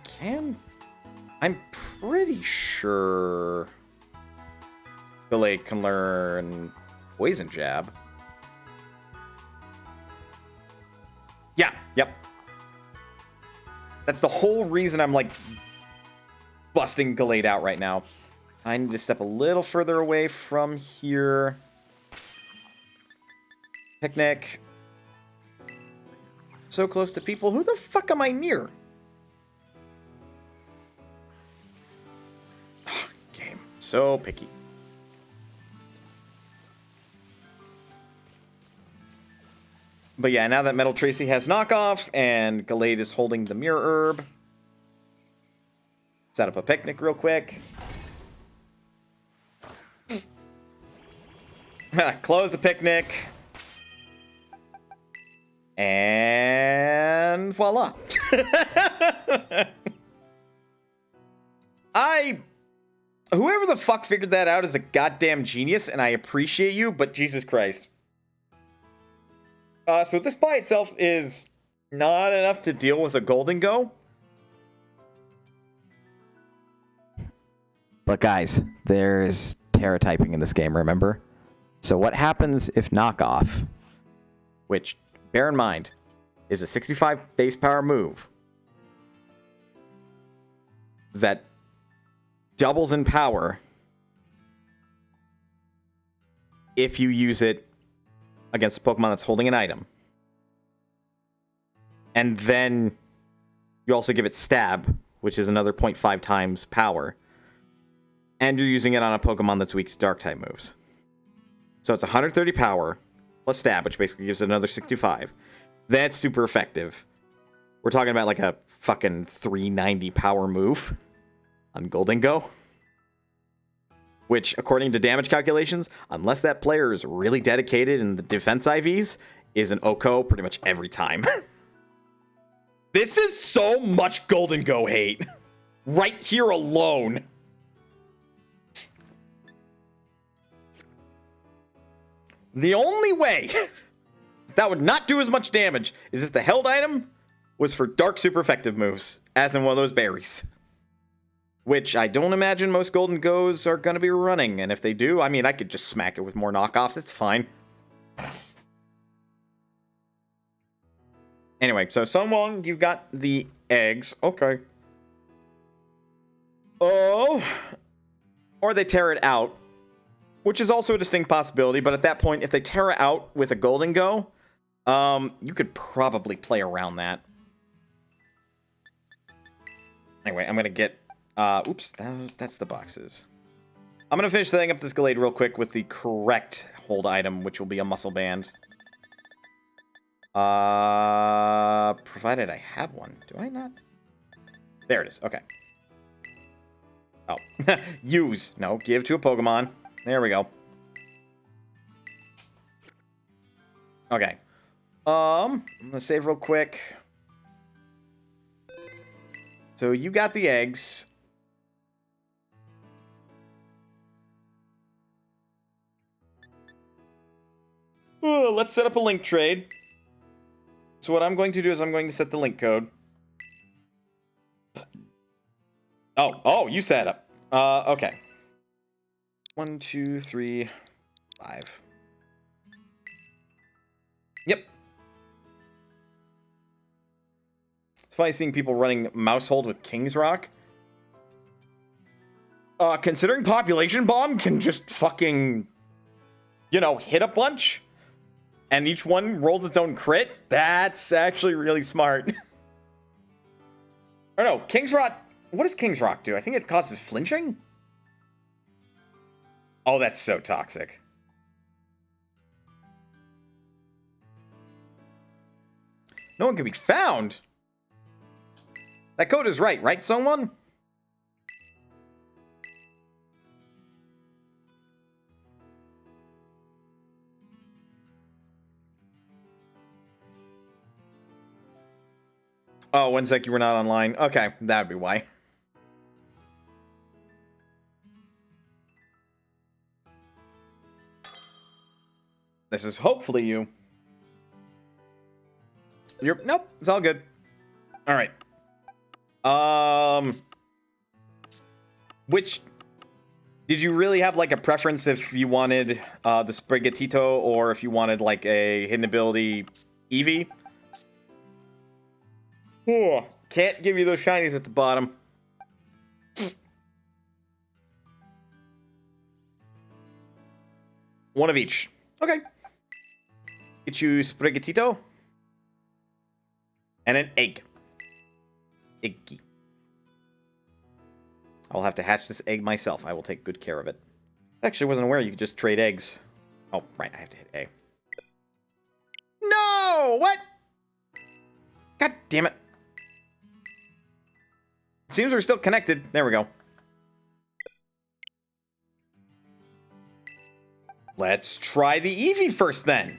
pretty sure Gallade can learn Poison Jab. Yeah, yep. That's the whole reason I'm, like, busting Gallade out right now. I need to step a little further away from here. Picnic. So close to people. Who the fuck am I near? Game. So picky. But yeah, now that Metal Tracy has knockoff and Gallade is holding the Mirror Herb. Set up a picnic real quick. Close the picnic. And voila. Whoever the fuck figured that out is a goddamn genius, and I appreciate you, but Jesus Christ. So this by itself is not enough to deal with a Golden Go. But guys, there's Terra typing in this game, remember? So what happens if knockoff, which, bear in mind, is a 65 base power move that doubles in power if you use it against a Pokemon that's holding an item. And then you also give it Stab, which is another 0.5 times power. And you're using it on a Pokemon that's weak to Dark-type moves. So it's 130 power, plus Stab, which basically gives it another 65. That's super effective. We're talking about like a fucking 390 power move on Golden Go. Which, according to damage calculations, unless that player is really dedicated in the defense IVs, is an OHKO pretty much every time. This is so much Golden Go hate. Right here alone. The only way that would not do as much damage is if the held item was for dark super effective moves, as in one of those berries. Which I don't imagine most Golden Goes are going to be running, and if they do, I mean, I could just smack it with more knockoffs, it's fine. Anyway, so someone, you've got the eggs, okay. Oh, or they tear it out. Which is also a distinct possibility, but at that point, if they tear it out with a Golden Go, you could probably play around that. Anyway, I'm going to get... oops, that's the boxes. I'm going to finish setting up this Gallade real quick with the correct hold item, which will be a Muscle Band. Provided I have one. Do I not? There it is. Okay. Oh. Use. No, give to a Pokemon. There we go. Okay. I'm gonna save real quick. So you got the eggs. Ooh, let's set up a link trade. So what I'm going to do is I'm going to set the link code. Oh, you set it up. Okay. 1, 2, 3, 5. Yep. It's funny seeing people running Mouse Hold with King's Rock. Considering Population Bomb can just fucking, you know, hit a bunch, and each one rolls its own crit, that's actually really smart. Or no, King's Rock, what does King's Rock do? I think it causes flinching? Oh, that's so toxic. No one can be found? That code is right, someone? Oh, one sec, you were not online. Okay, that'd be why. This is hopefully you. Nope, it's all good. All right. Which did you really have like a preference if you wanted the Sprigatito or if you wanted like a hidden ability Eevee? Oh, can't give you those shinies at the bottom. One of each. Okay. Get you Sprigatito. And an egg. Eggy. I'll have to hatch this egg myself. I will take good care of it. I actually wasn't aware you could just trade eggs. Oh, right. I have to hit A. No! What? God damn it. Seems we're still connected. There we go. Let's try the Eevee first then.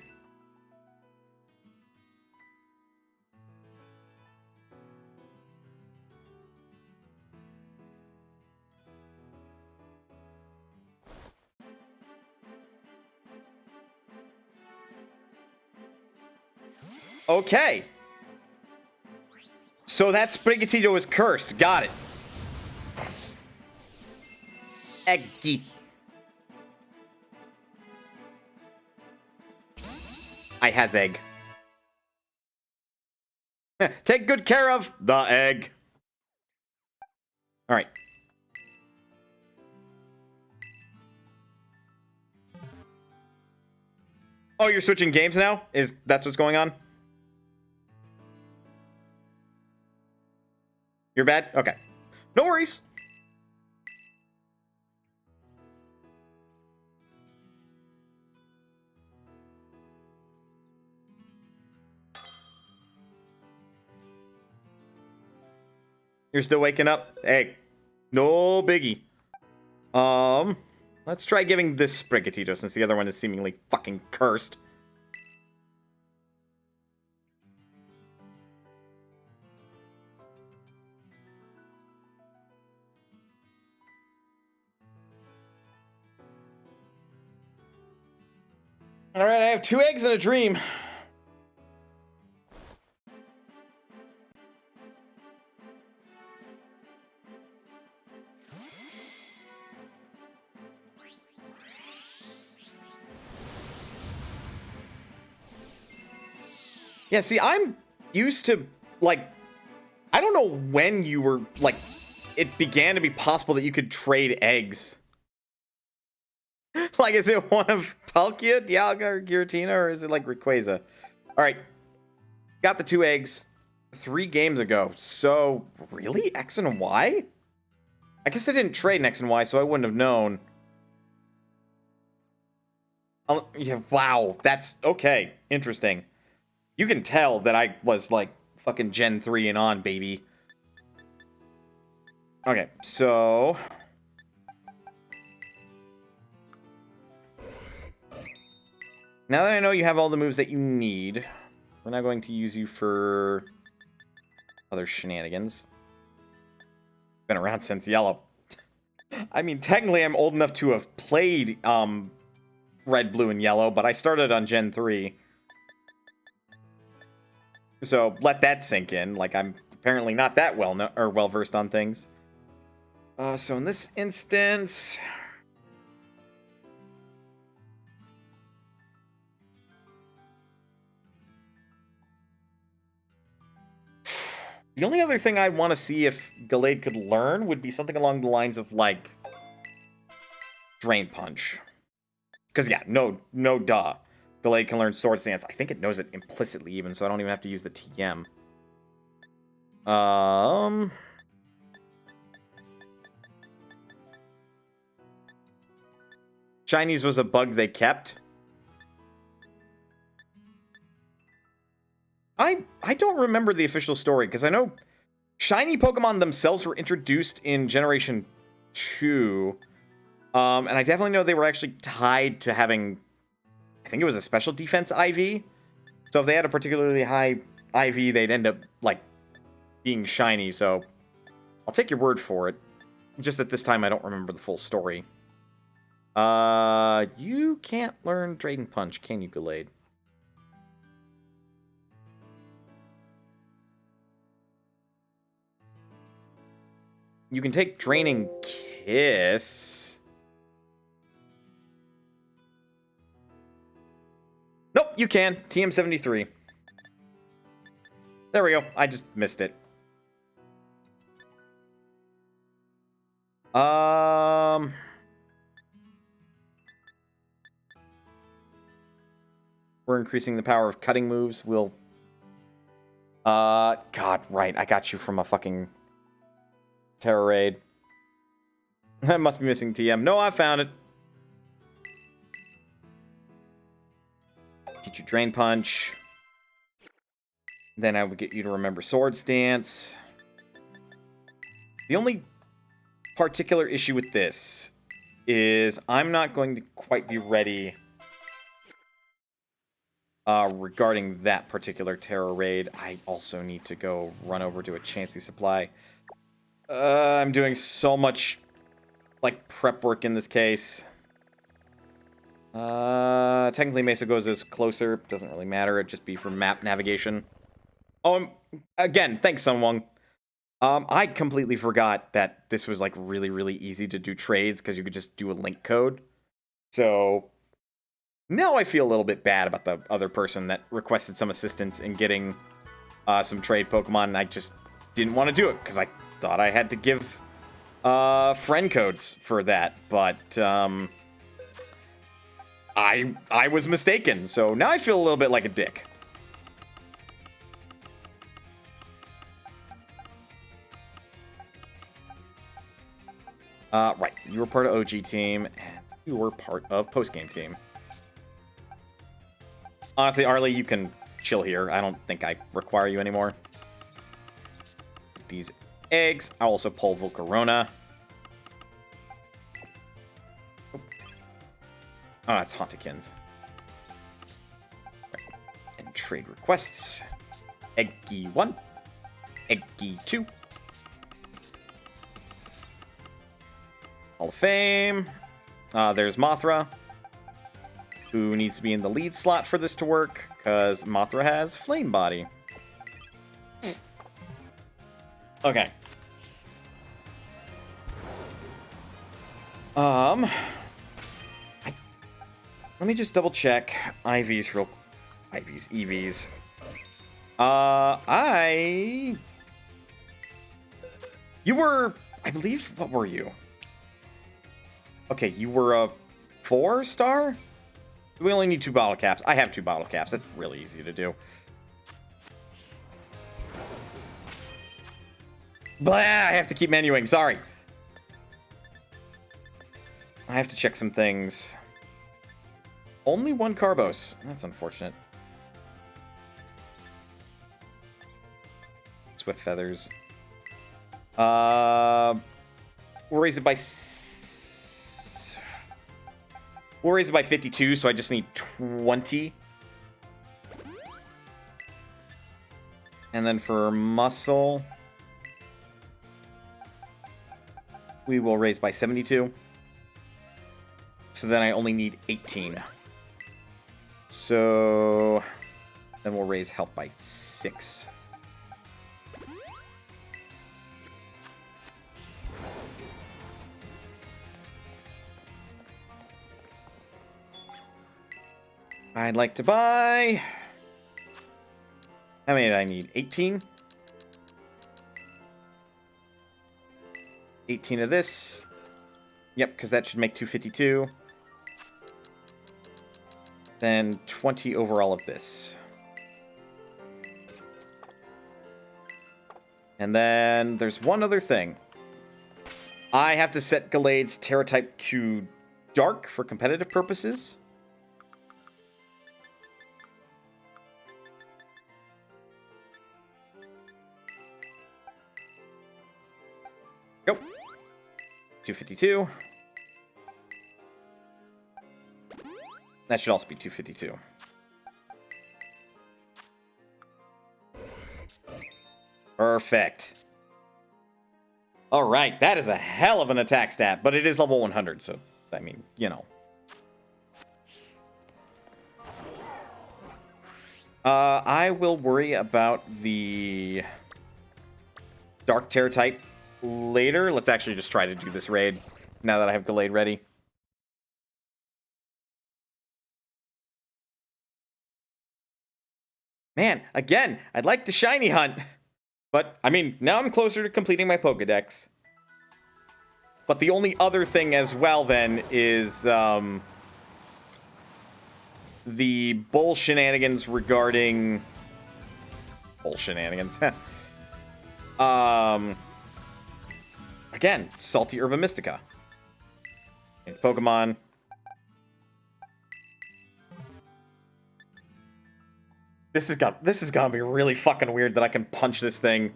Okay. So that Sprigatito is cursed. Got it. Eggy. I has egg. Take good care of the egg. All right. Oh, you're switching games now? That's what's going on? You're bad? Okay. No worries. You're still waking up? Hey, no biggie. Let's try giving this Sprigatito since the other one is seemingly fucking cursed. Alright, I have 2 eggs and a dream. Yeah, see, I'm used to, like, I don't know when you were, like, it began to be possible that you could trade eggs. Like, is it one of Palkia, Dialga, or Giratina, or is it, like, Rayquaza? Alright. Got the 2 eggs 3 games ago. So, really? X and Y? I guess I didn't trade an X and Y, so I wouldn't have known. Yeah, wow. That's, okay. Interesting. You can tell that I was, like, fucking Gen 3 and on, baby. Okay, so... now that I know you have all the moves that you need, we're not going to use you for other shenanigans. Been around since Yellow. I mean, technically I'm old enough to have played Red, Blue, and Yellow, but I started on Gen 3. So let that sink in. Like, I'm apparently not that well versed on things. So in this instance, the only other thing I want to see if Gallade could learn would be something along the lines of, like, Drain Punch. Because, yeah, no duh. Gallade can learn Sword Stance. I think it knows it implicitly even, so I don't even have to use the TM. Chinese was a bug they kept. I don't remember the official story, because I know shiny Pokemon themselves were introduced in Generation 2. And I definitely know they were actually tied to having, I think it was a special defense IV. So if they had a particularly high IV, they'd end up, like, being shiny, so I'll take your word for it. Just at this time, I don't remember the full story. You can't learn Dragon Punch, can you, Gallade? You can take Draining Kiss. Nope, you can. TM73. There we go. I just missed it. We're increasing the power of cutting moves. We'll... God, right. I got you from a fucking... Terror Raid. I must be missing TM. No, I found it. Teach you Drain Punch. Then I would get you to remember Swords Dance. The only particular issue with this is I'm not going to quite be ready regarding that particular Terror Raid. I also need to go run over to a Chansey Supply. I'm doing so much, like, prep work in this case. Technically Mesa Goes is closer. Doesn't really matter. It'd just be for map navigation. Oh, again, thanks, Sunwung. I completely forgot that this was, like, really, really easy to do trades because you could just do a link code. So, now I feel a little bit bad about the other person that requested some assistance in getting some trade Pokemon, and I just didn't want to do it because I thought I had to give friend codes for that, but I was mistaken, so now I feel a little bit like a dick. Right, you were part of OG team, and you were part of postgame team. Honestly, Arlie, you can chill here. I don't think I require you anymore. These eggs. I'll also pull Volcarona. Oh, that's Hauntikins. Right. And trade requests. Eggy 1. Eggy 2. Hall of Fame. There's Mothra, who needs to be in the lead slot for this to work, because Mothra has Flame Body. Okay. Let me just double check IVs real... EVs. You were... I believe... What were you? Okay, you were a 4-star? We only need 2 bottle caps. I have 2 bottle caps. That's really easy to do. Blah! I have to keep menuing. Sorry. I have to check some things. Only 1 Carbos. That's unfortunate. Swift Feathers. We'll raise it by... We'll raise it by 52, so I just need 20. And then for muscle, we will raise by 72. So then I only need 18. So then we'll raise health by 6. I'd like to buy... How many did I need? 18? 18 of this. Yep, because that should make 252. Then 20 overall of this. And then there's one other thing. I have to set Gallade's Terra type to Dark for competitive purposes. Go. 252. That should also be 252. Perfect. All right, that is a hell of an attack stat, but it is level 100, so, I mean, you know. I will worry about the Dark Terror type later. Let's actually just try to do this raid now that I have Gallade ready. Man, again, I'd like to shiny hunt. But, I mean, now I'm closer to completing my Pokedex. But the only other thing as well, then, is, the bull shenanigans regarding... Bull shenanigans. Again, Salty Herba Mystica. And Pokemon. This is gonna be really fucking weird that I can punch this thing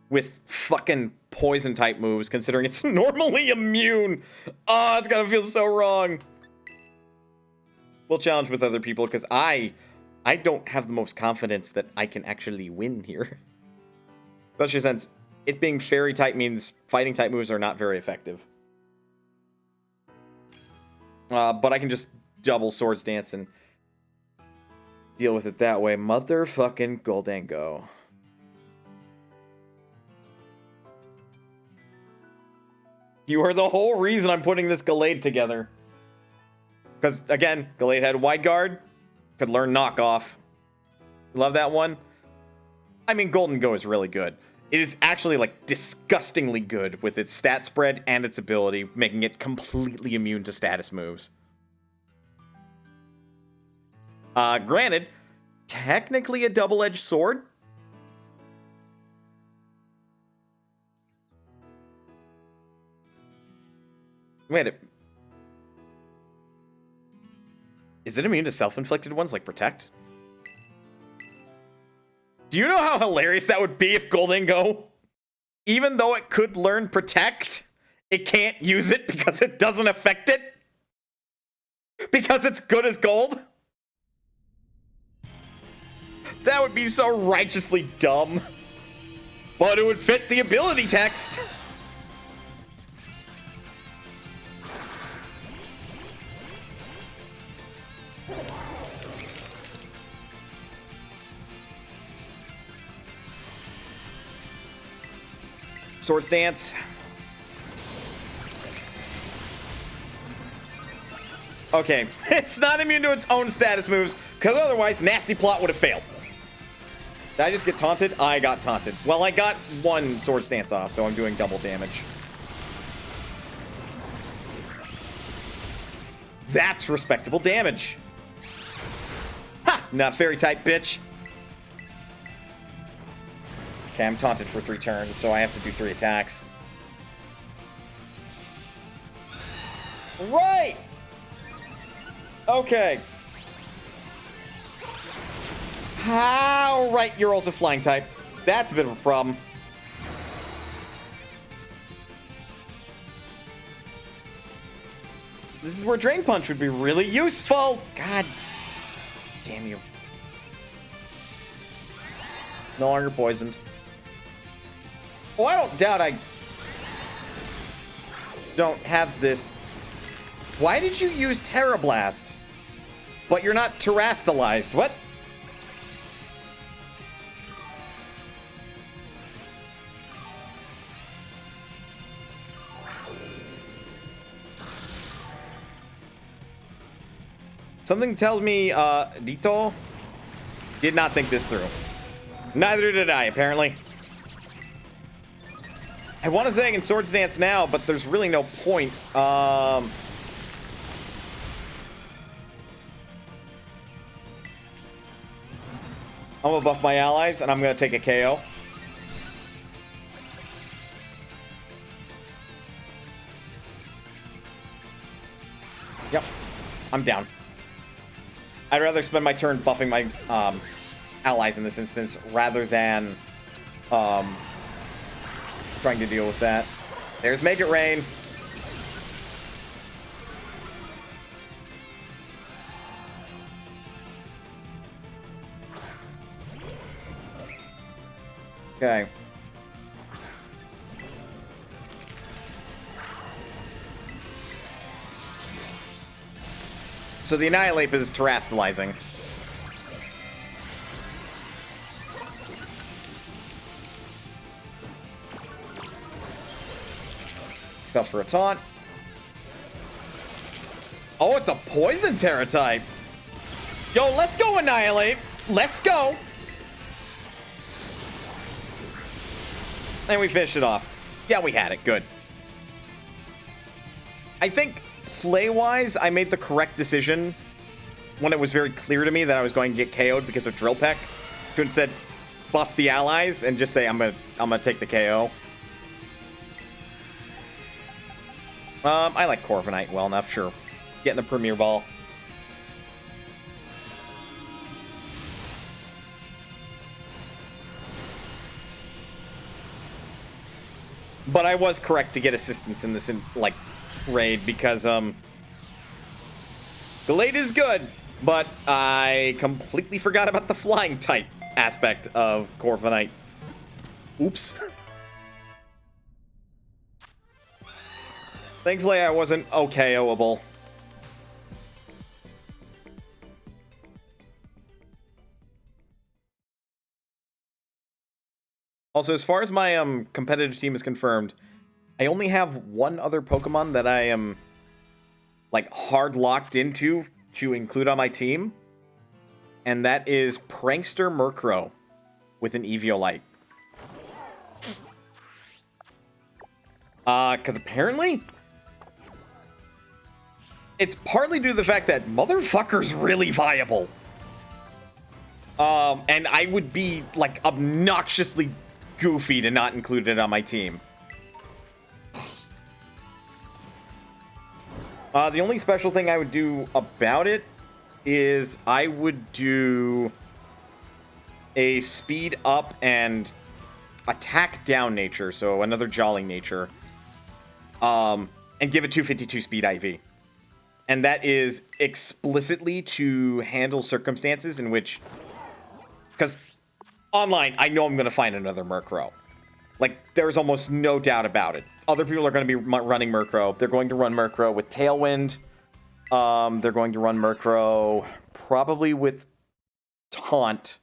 with fucking poison type moves, considering it's normally immune. Oh, it's gonna feel so wrong. We'll challenge with other people, because I don't have the most confidence that I can actually win here. Especially since it being fairy type means fighting type moves are not very effective. But I can just double Swords Dance and deal with it that way. Motherfucking Goldango. You are the whole reason I'm putting this Gallade together. Because, again, Gallade had Wide Guard. Could learn Knockoff. Love that one. I mean, Goldango is really good. It is actually, like, disgustingly good with its stat spread and its ability, making it completely immune to status moves. Granted, technically a double-edged sword. Wait, is it immune to self-inflicted ones like Protect? Do you know how hilarious that would be if Goldango, even though it could learn Protect, it can't use it because it doesn't affect it? Because it's good as gold? That would be so righteously dumb. But it would fit the ability text. Swords Dance. Okay, it's not immune to its own status moves, because otherwise Nasty Plot would have failed. Did I just get taunted? I got taunted. Well, I got one Swords Dance off, so I'm doing double damage. That's respectable damage. Ha! Not fairy type, bitch. Okay, I'm taunted for 3 turns, so I have to do 3 attacks. Right! Okay. How right, you're also flying type. That's a bit of a problem. This is where Drain Punch would be really useful. God damn you. No longer poisoned. Oh, I don't doubt I don't have this. Why did you use Terra Blast? But you're not terastallized. What? Something tells me Dito did not think this through. Neither did I, apparently. I want to say I can Swords Dance now, but there's really no point. I'm gonna buff my allies, and I'm gonna take a KO. Yep, I'm down. I'd rather spend my turn buffing my allies in this instance rather than trying to deal with that. There's Make It Rain. Okay. So the Annihilate is terastallizing. Fell for a taunt. Oh, it's a poison Terra type. Yo, let's go, Annihilate. Let's go. And we finished it off. Yeah, we had it. Good. I think play-wise, I made the correct decision when it was very clear to me that I was going to get KO'd because of Drill Peck, to instead buff the allies and just say I'm gonna take the KO. I like Corviknight well enough, sure. Getting the Premier Ball. But I was correct to get assistance in this, like, raid because, Delayed is good, but I completely forgot about the flying type aspect of Corviknight. Oops. Thankfully, I wasn't OKOable. Also, as far as my competitive team is confirmed, I only have one other Pokemon that I am like hard locked into to include on my team, and that is Prankster Murkrow with an Eviolite. Because apparently it's partly due to the fact that motherfucker's really viable. And I would be like obnoxiously goofy to not include it on my team. The only special thing I would do about it is I would do a speed up and attack down nature, so another jolly nature, and give it 252 speed IV. And that is explicitly to handle circumstances in which, because online, I know I'm going to find another Murkrow. Like, there's almost no doubt about it. Other people are going to be running Murkrow. They're going to run Murkrow with Tailwind. They're going to run Murkrow probably with Taunt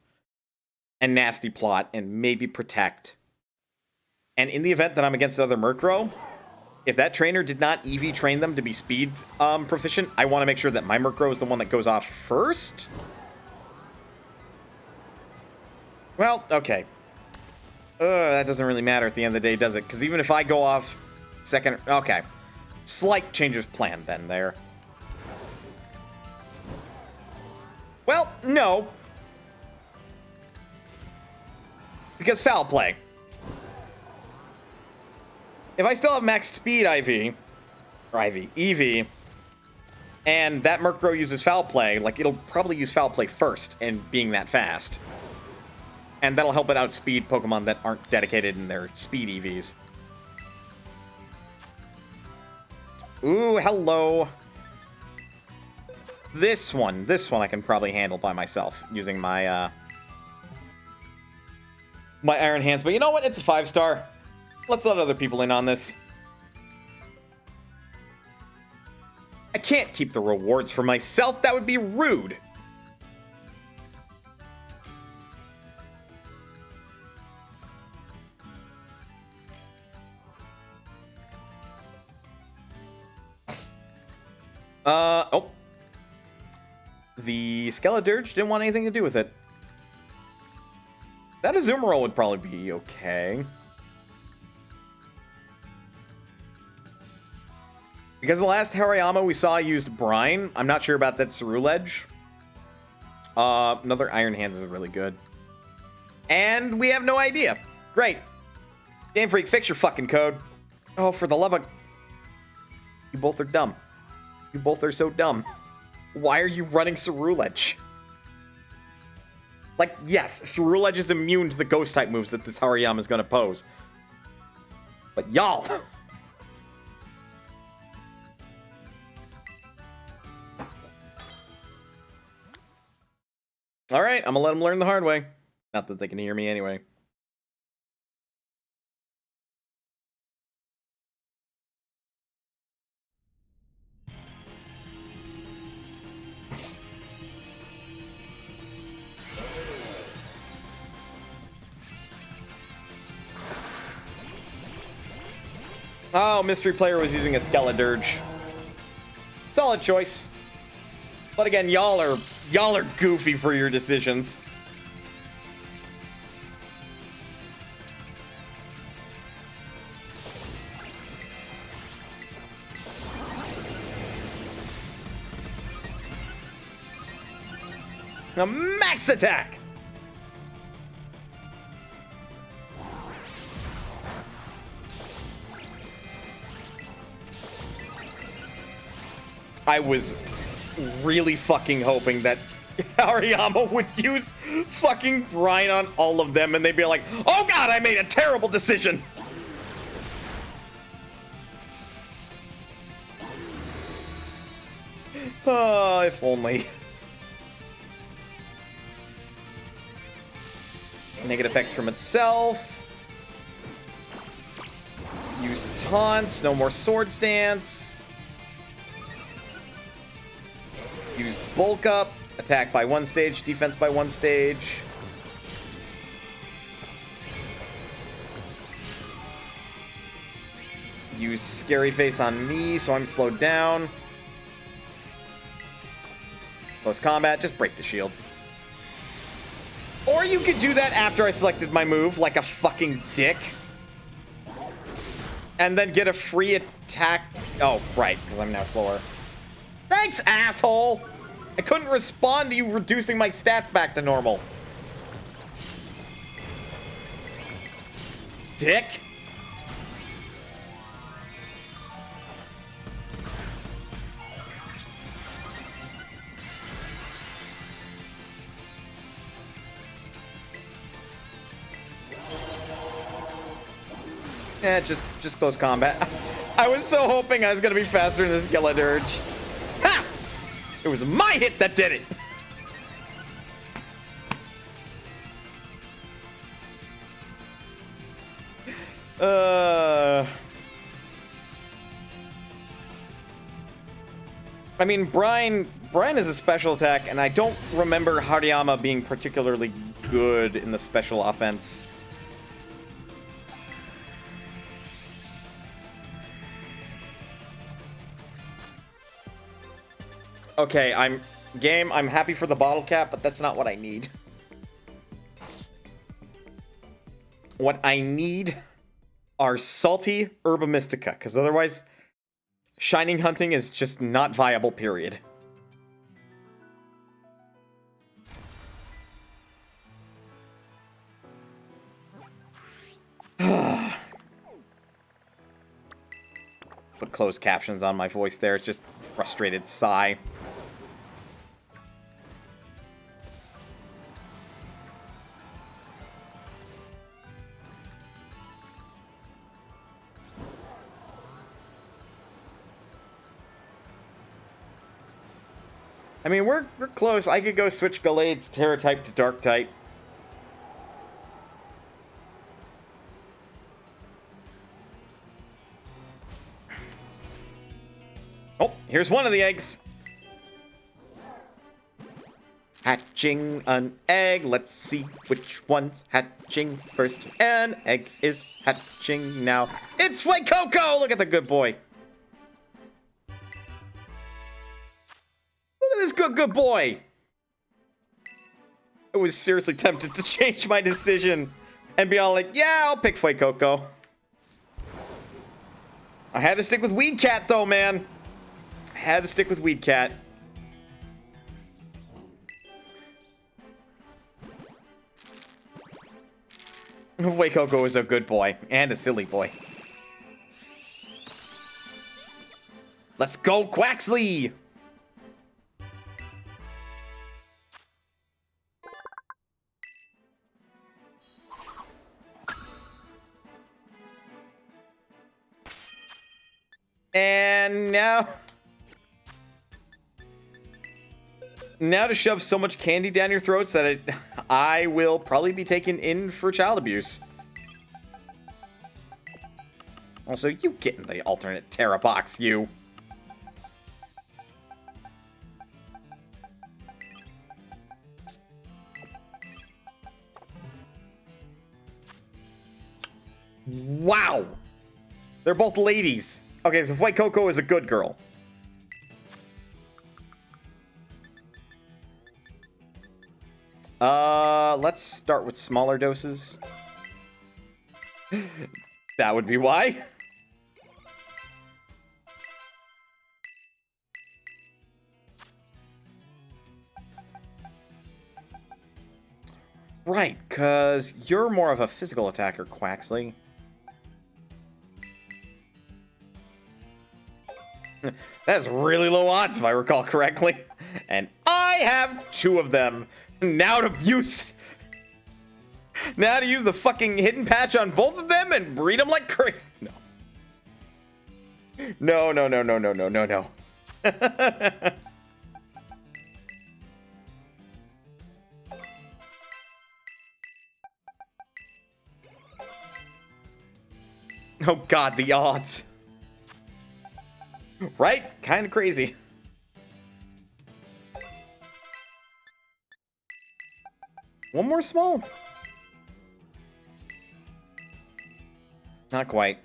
and Nasty Plot and maybe Protect. And in the event that I'm against another Murkrow, if that trainer did not EV train them to be speed proficient, I want to make sure that my Murkrow is the one that goes off first. Well, okay. That doesn't really matter at the end of the day, does it? Because even if I go off second... Okay. Slight change of plan then there. Well, no. Because foul play. If I still have max speed IV, or EV, and that Murkrow uses foul play, like, it'll probably use foul play first, and being that fast. And that'll help it outspeed Pokemon that aren't dedicated in their speed EVs. Ooh, hello. This one I can probably handle by myself using my my Iron Hands. But you know what? It's a 5-star. Let's let other people in on this. I can't keep the rewards for myself. That would be rude. Oh. The Skeledirge didn't want anything to do with it. That Azumarill would probably be okay. Because the last Hariyama we saw used Brine, I'm not sure about that Ceruledge. Another Iron Hands is really good. And we have no idea. Great. Game Freak, fix your fucking code. Oh, for the love of... You both are dumb. You both are so dumb. Why are you running Ceruledge? Like, yes, Ceruledge is immune to the Ghost-type moves that this Hariyama is going to pose. But y'all... Alright, I'm gonna let them learn the hard way. Not that they can hear me anyway. Oh, mystery player was using a Skeledirge. Solid choice. But again, y'all are goofy for your decisions. A max attack. I was really fucking hoping that Hariyama would use fucking Brine on all of them and they'd be like, oh god, I made a terrible decision. Oh, if only. Negative effects from itself. Use taunts, no more sword stance. Use bulk up, attack by one stage, defense by one stage. Use scary face on me, so I'm slowed down. Close combat, just break the shield. Or you could do that after I selected my move, like a fucking dick. And then get a free attack. Oh, right, because I'm now slower. Thanks, asshole! I couldn't respond to you reducing my stats back to normal. Dick. Just close combat. I was so hoping I was gonna be faster than this Skeledirge. Ha! It was my hit that did it. I mean, Brine is a special attack, and I don't remember Hariyama being particularly good in the special offense. Okay, I'm happy for the bottle cap, but that's not what I need. What I need are salty Herba Mystica, because otherwise, shining hunting is just not viable, period. Put closed captions on my voice there. It's just frustrated sigh. I mean, we're close. I could go switch Gallade's Terra type to Dark type. Oh, here's one of the eggs. Hatching an egg. Let's see which one's hatching first. An egg is hatching now. It's Fuecoco! Look at the good boy. Look at this good boy. I was seriously tempted to change my decision and be all like, yeah, I'll pick Fuecoco. I had to stick with Weed Cat though, man. I had to stick with Weed Cat. Fuecoco is a good boy and a silly boy. Let's go, Quaxley! And now to shove so much candy down your throats that I will probably be taken in for child abuse. Also, you get in the alternate Terra box, you. Wow. They're both ladies. Okay, so White Coco is a good girl. Let's start with smaller doses. That would be why. Right, because you're more of a physical attacker, Quaxley. That's really low odds, if I recall correctly. And I have 2 of them. Now to use the fucking hidden patch on both of them and breed them like crazy. No. No. Oh god, the odds. Right? Kind of crazy. One more small. Not quite.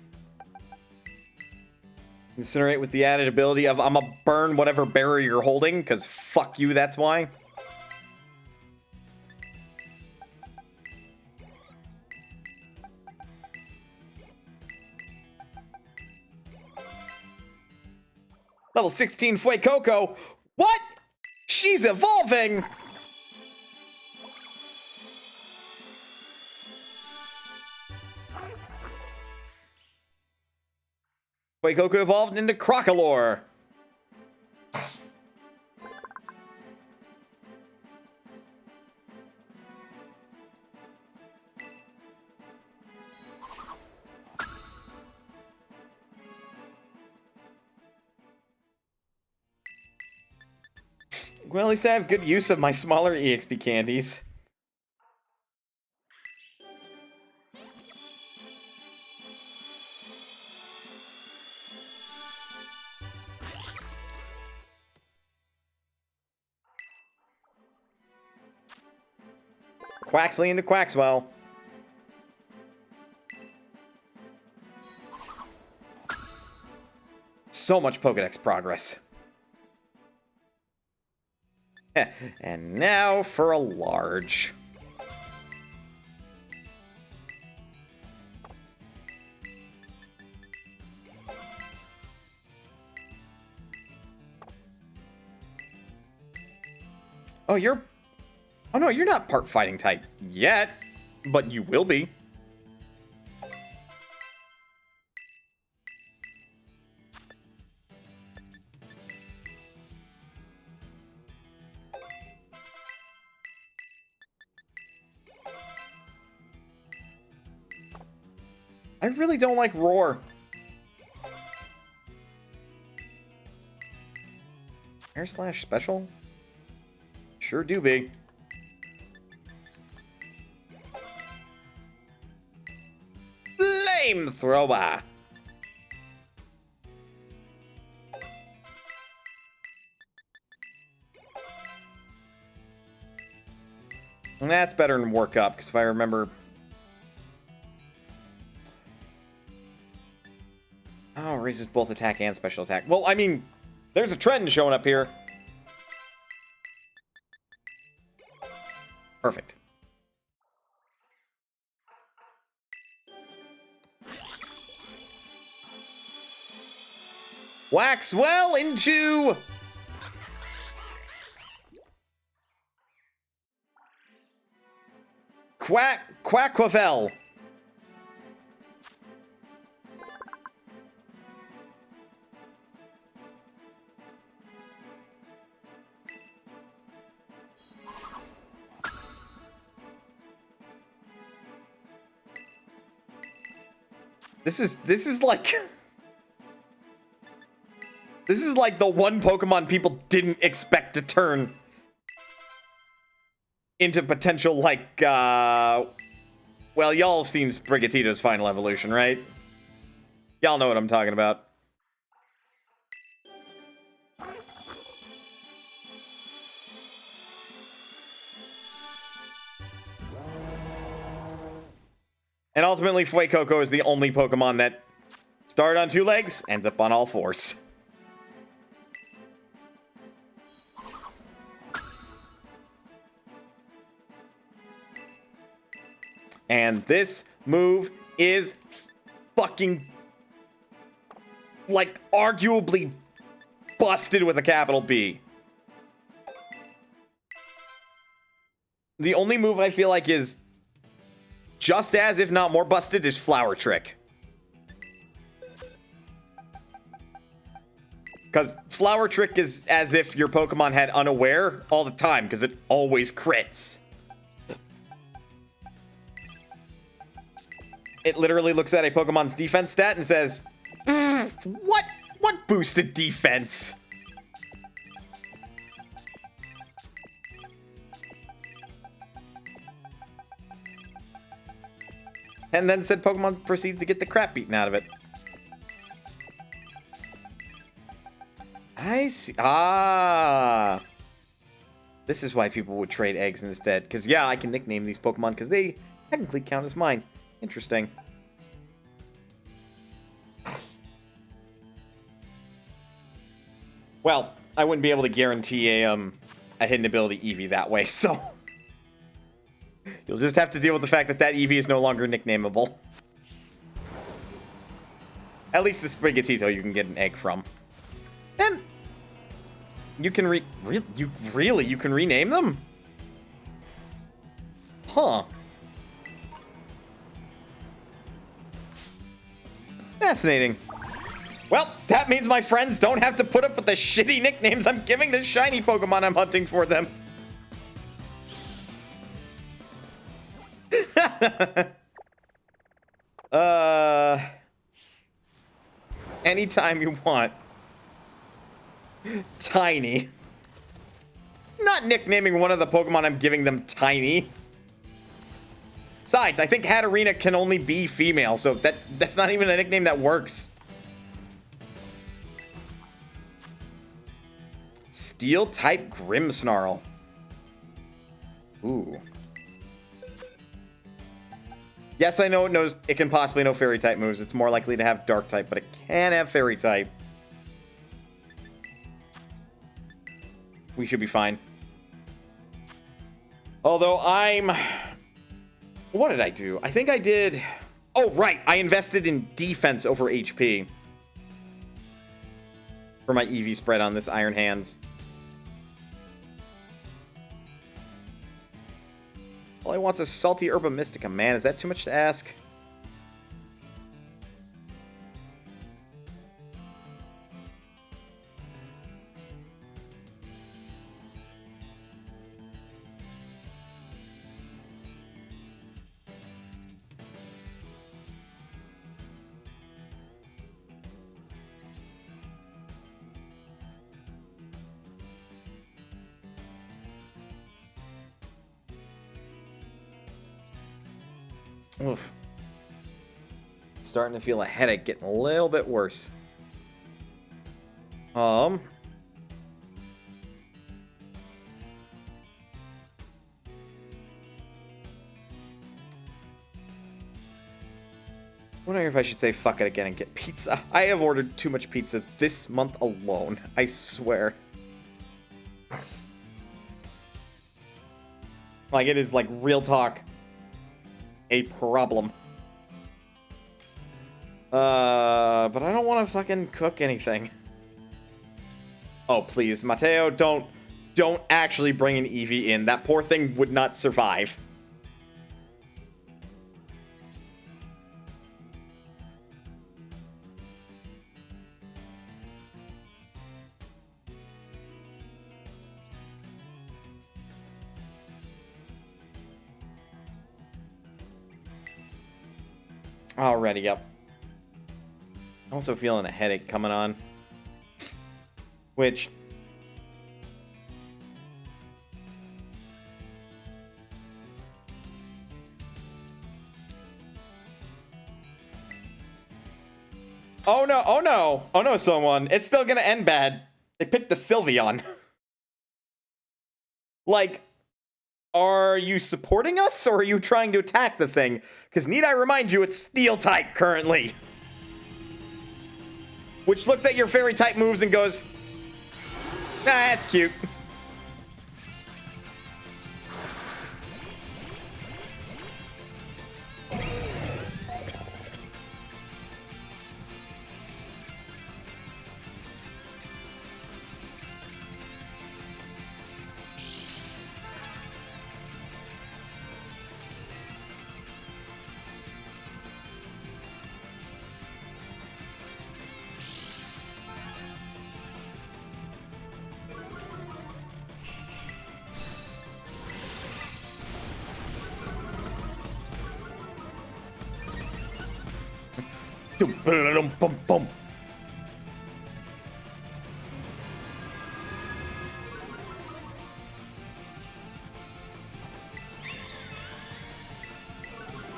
Incinerate with the added ability of I'm gonna burn whatever barrier you're holding, because fuck you, that's why. Level 16 Fue Coco. What? She's evolving! Fue Coco evolved into Crocolore. Well, at least I have good use of my smaller EXP candies. Quaxley into Quaxwell. So much Pokedex progress. And now for a large. Oh, you're... Oh no, you're not part fighting type yet, but you will be. I really don't like Roar. Air Slash Special? Sure do be. Flamethrower. And that's better than Work Up, because if I remember... Oh, raises both attack and special attack. Well, I mean, there's a trend showing up here. Perfect. Waxwell into... Quackquavel. This is like... This is like the one Pokemon people didn't expect to turn into potential, like, well, y'all have seen Sprigatito's final evolution, right? Y'all know what I'm talking about. And ultimately, Fuecoco is the only Pokemon that Started on 2 legs, ends up on all 4s. And this move is fucking, like, arguably busted with a capital B. The only move I feel like is just as, if not more busted, is Flower Trick. Because Flower Trick is as if your Pokemon had Unaware all the time, because it always crits. It literally looks at a Pokemon's defense stat and says, What boosted defense? And then said Pokemon proceeds to get the crap beaten out of it. I see. Ah. This is why people would trade eggs instead. Because, yeah, I can nickname these Pokemon because they technically count as mine. Interesting. Well, I wouldn't be able to guarantee a hidden ability Eevee that way, so you'll just have to deal with the fact that that Eevee is no longer nicknameable. At least the Sprigatito you can get an egg from. And you can you can rename them? Huh. Fascinating. Well, that means my friends don't have to put up with the shitty nicknames I'm giving the shiny Pokemon I'm hunting for them. Anytime you want. Tiny. Not nicknaming one of the Pokemon I'm giving them Tiny. Besides, I think Hatterena can only be female, so that's not even a nickname that works. Steel-type Grimmsnarl. Ooh. Yes, I know it can possibly know Fairy-type moves. It's more likely to have Dark-type, but it can have Fairy-type. We should be fine. Although what did I do? I think I did... Oh, right. I invested in defense over HP. For my EV spread on this Iron Hands. All I want's a salty Herba Mystica. Man, is that too much to ask? Oof. Starting to feel a headache getting a little bit worse. Wondering if I should say fuck it again and get pizza. I have ordered too much pizza this month alone. I swear. Like, it is like real talk. A problem. But I don't want to fucking cook anything. Oh, please, Mateo, don't actually bring an Eevee in. That poor thing would not survive. Already, yep. Also feeling a headache coming on. Which... Oh no, oh no! Oh no, someone. It's still gonna end bad. They picked the Sylveon. Like... Are you supporting us, or are you trying to attack the thing? Because need I remind you, it's Steel-type currently. which looks at your fairy type moves and goes, nah, that's cute.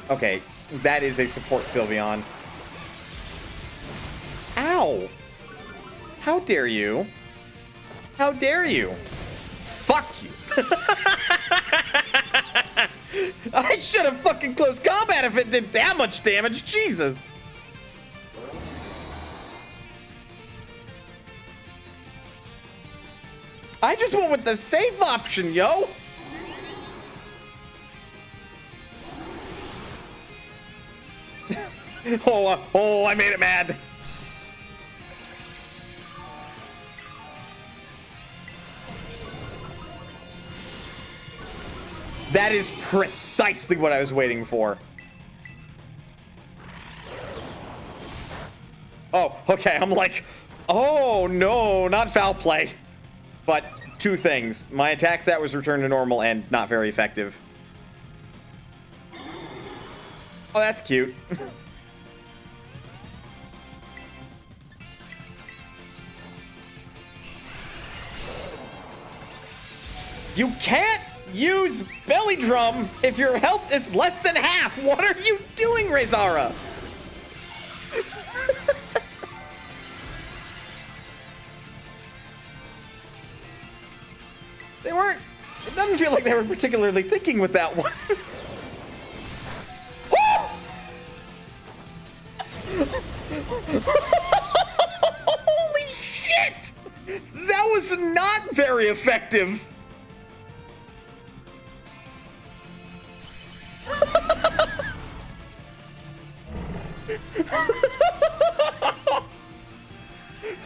Okay, that is a support Sylveon. Ow! How dare you? How dare you? Fuck you! I should have fucking close combat if it did that much damage. Jesus! I just went with the safe option, yo! Oh, I made it mad. That is precisely what I was waiting for. Oh, okay, I'm like, oh no, not foul play. But two things. My attack stat was returned to normal and not very effective. Oh, that's cute. You can't use belly drum if your health is less than half. What are you doing, Rezara? They weren't. It doesn't feel like they were particularly thinking with that one. Holy shit! That was not very effective.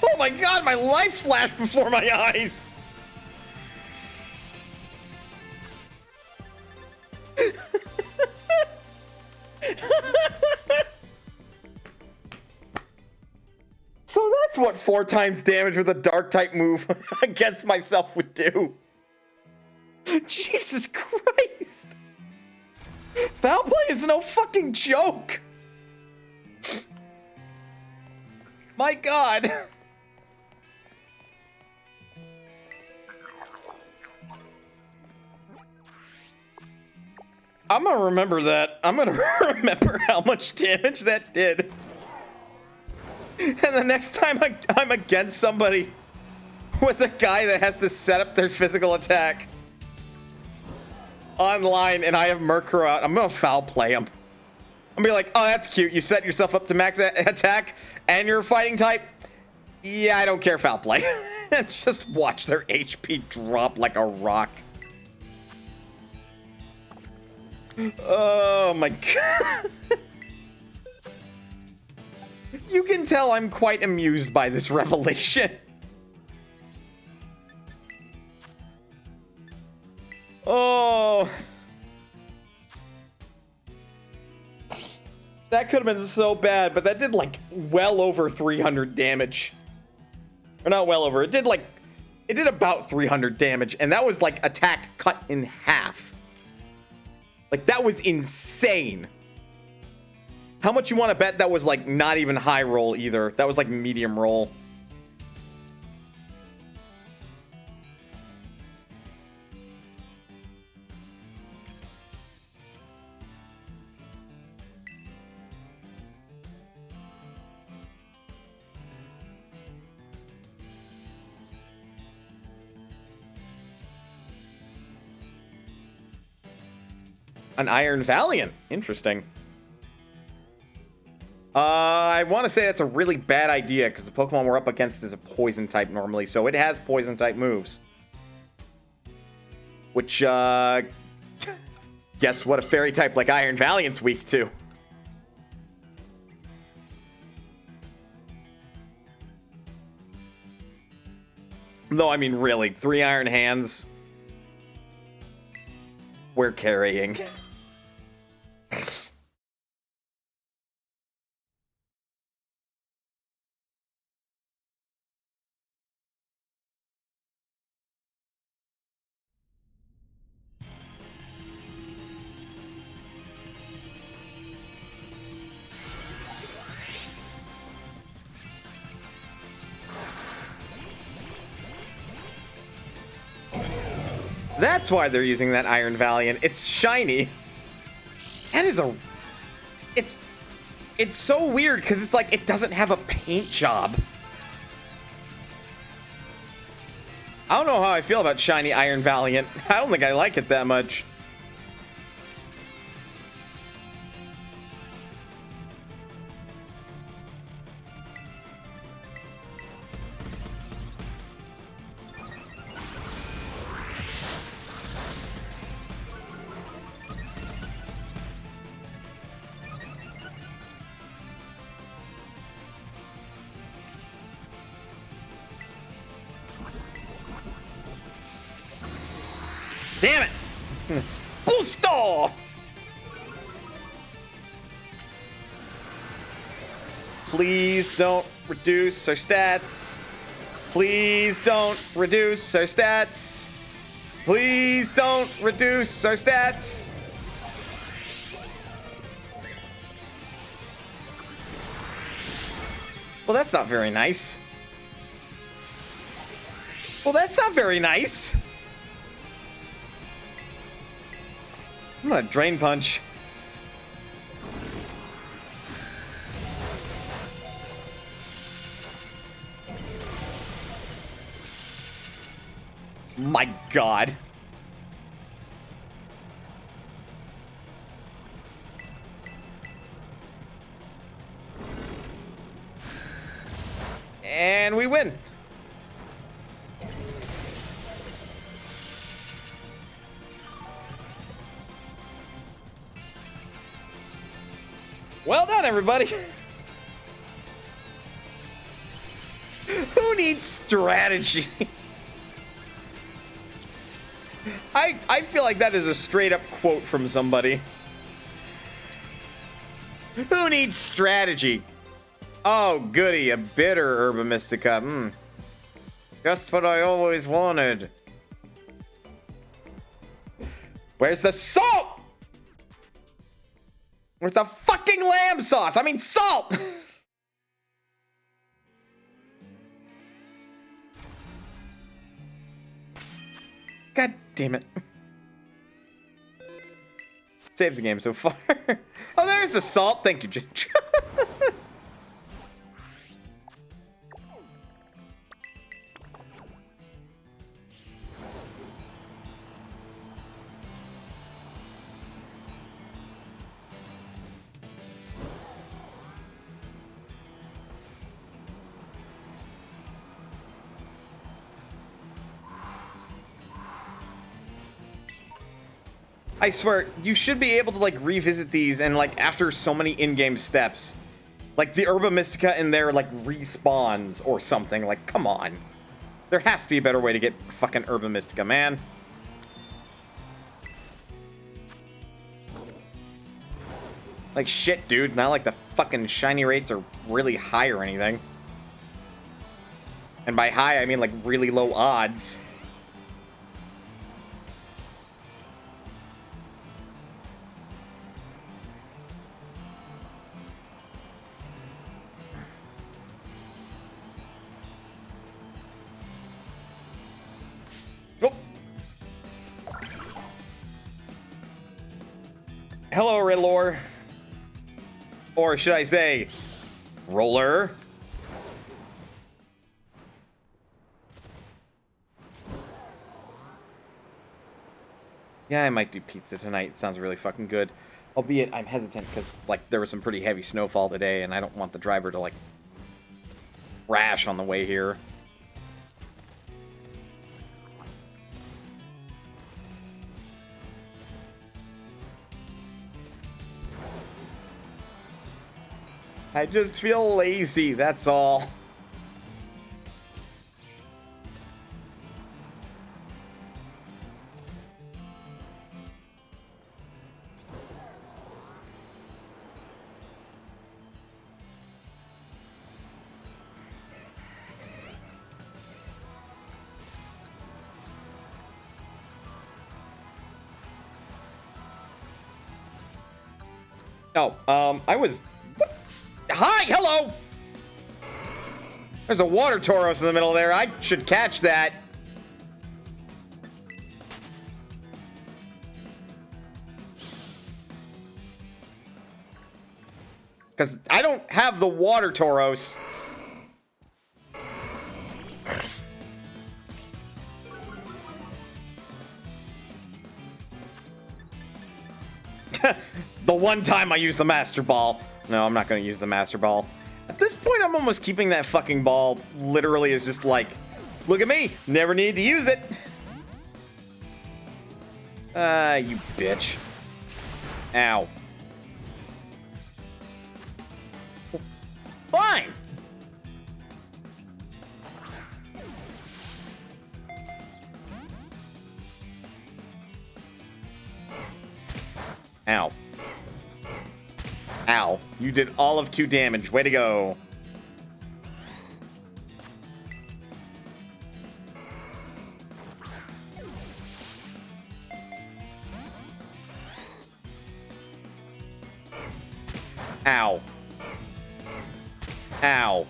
Oh my god, my life flashed before my eyes. So that's what 4 times damage with a dark type move against myself would do. Jesus Christ. Foul play is no fucking joke. My god. I'm gonna remember that. I'm gonna remember how much damage that did. And the next time I'm against somebody with a guy that has to set up their physical attack online and I have Murkrow out, I'm gonna foul play him. I'm gonna be like, oh, that's cute. You set yourself up to max attack and you're a fighting type. Yeah, I don't care, foul play. Just watch their HP drop like a rock. Oh my god. You can tell I'm quite amused by this revelation. Oh. That could have been so bad, but that did like well over 300 damage. Or not well over, it did about 300 damage, and that was like attack cut in half. Like that was insane. How much you want to bet that was like not even high roll either? That was like medium roll. An Iron Valiant. Interesting. I want to say that's a really bad idea because the Pokemon we're up against is a poison type normally, so it has poison type moves. Which, guess what a fairy type like Iron Valiant's weak to. No, I mean, really, 3 Iron Hands. We're carrying. That's why they're using that Iron Valiant. It's shiny. That is a... It's so weird because it's like it doesn't have a paint job. I don't know how I feel about shiny Iron Valiant. I don't think I like it that much. Damn it! Booster! Please don't reduce our stats. Please don't reduce our stats. Please don't reduce our stats. Well, that's not very nice. Well, that's not very nice. I'm gonna Drain Punch. My God. And we win. Well done, everybody. Who needs strategy? I feel like that is a straight up quote from somebody. Who needs strategy? Oh, goody, a bitter Herba Mystica. Just what I always wanted. Where's the salt? Where's the fucking lamb sauce? I mean, salt! God damn it. Saved the game so far. Oh, there's the salt. Thank you, Ginger. I swear, you should be able to, like, revisit these and, like, after so many in-game steps. Like, the Herba Mystica in there, like, respawns or something. Like, come on. There has to be a better way to get fucking Herba Mystica, man. Like, shit, dude. Not like the fucking shiny rates are really high or anything. And by high, I mean, like, really low odds. Hello, Riddlor. Or should I say, Roller. Yeah, I might do pizza tonight. It sounds really fucking good. Albeit, I'm hesitant because, like, there was some pretty heavy snowfall today, and I don't want the driver to, like, crash on the way here. I just feel lazy, that's all. Oh, I was... What? Hi, hello! There's a water Tauros in the middle there. I should catch that. Because I don't have the water Tauros. The one time I use the Master Ball. No, I'm not going to use the Master Ball. At this point, I'm almost keeping that fucking ball literally as just like, look at me, never need to use it. You bitch. Ow. Fine. Ow. Ow. You did all of 2 damage. Way to go. Ow. Ow.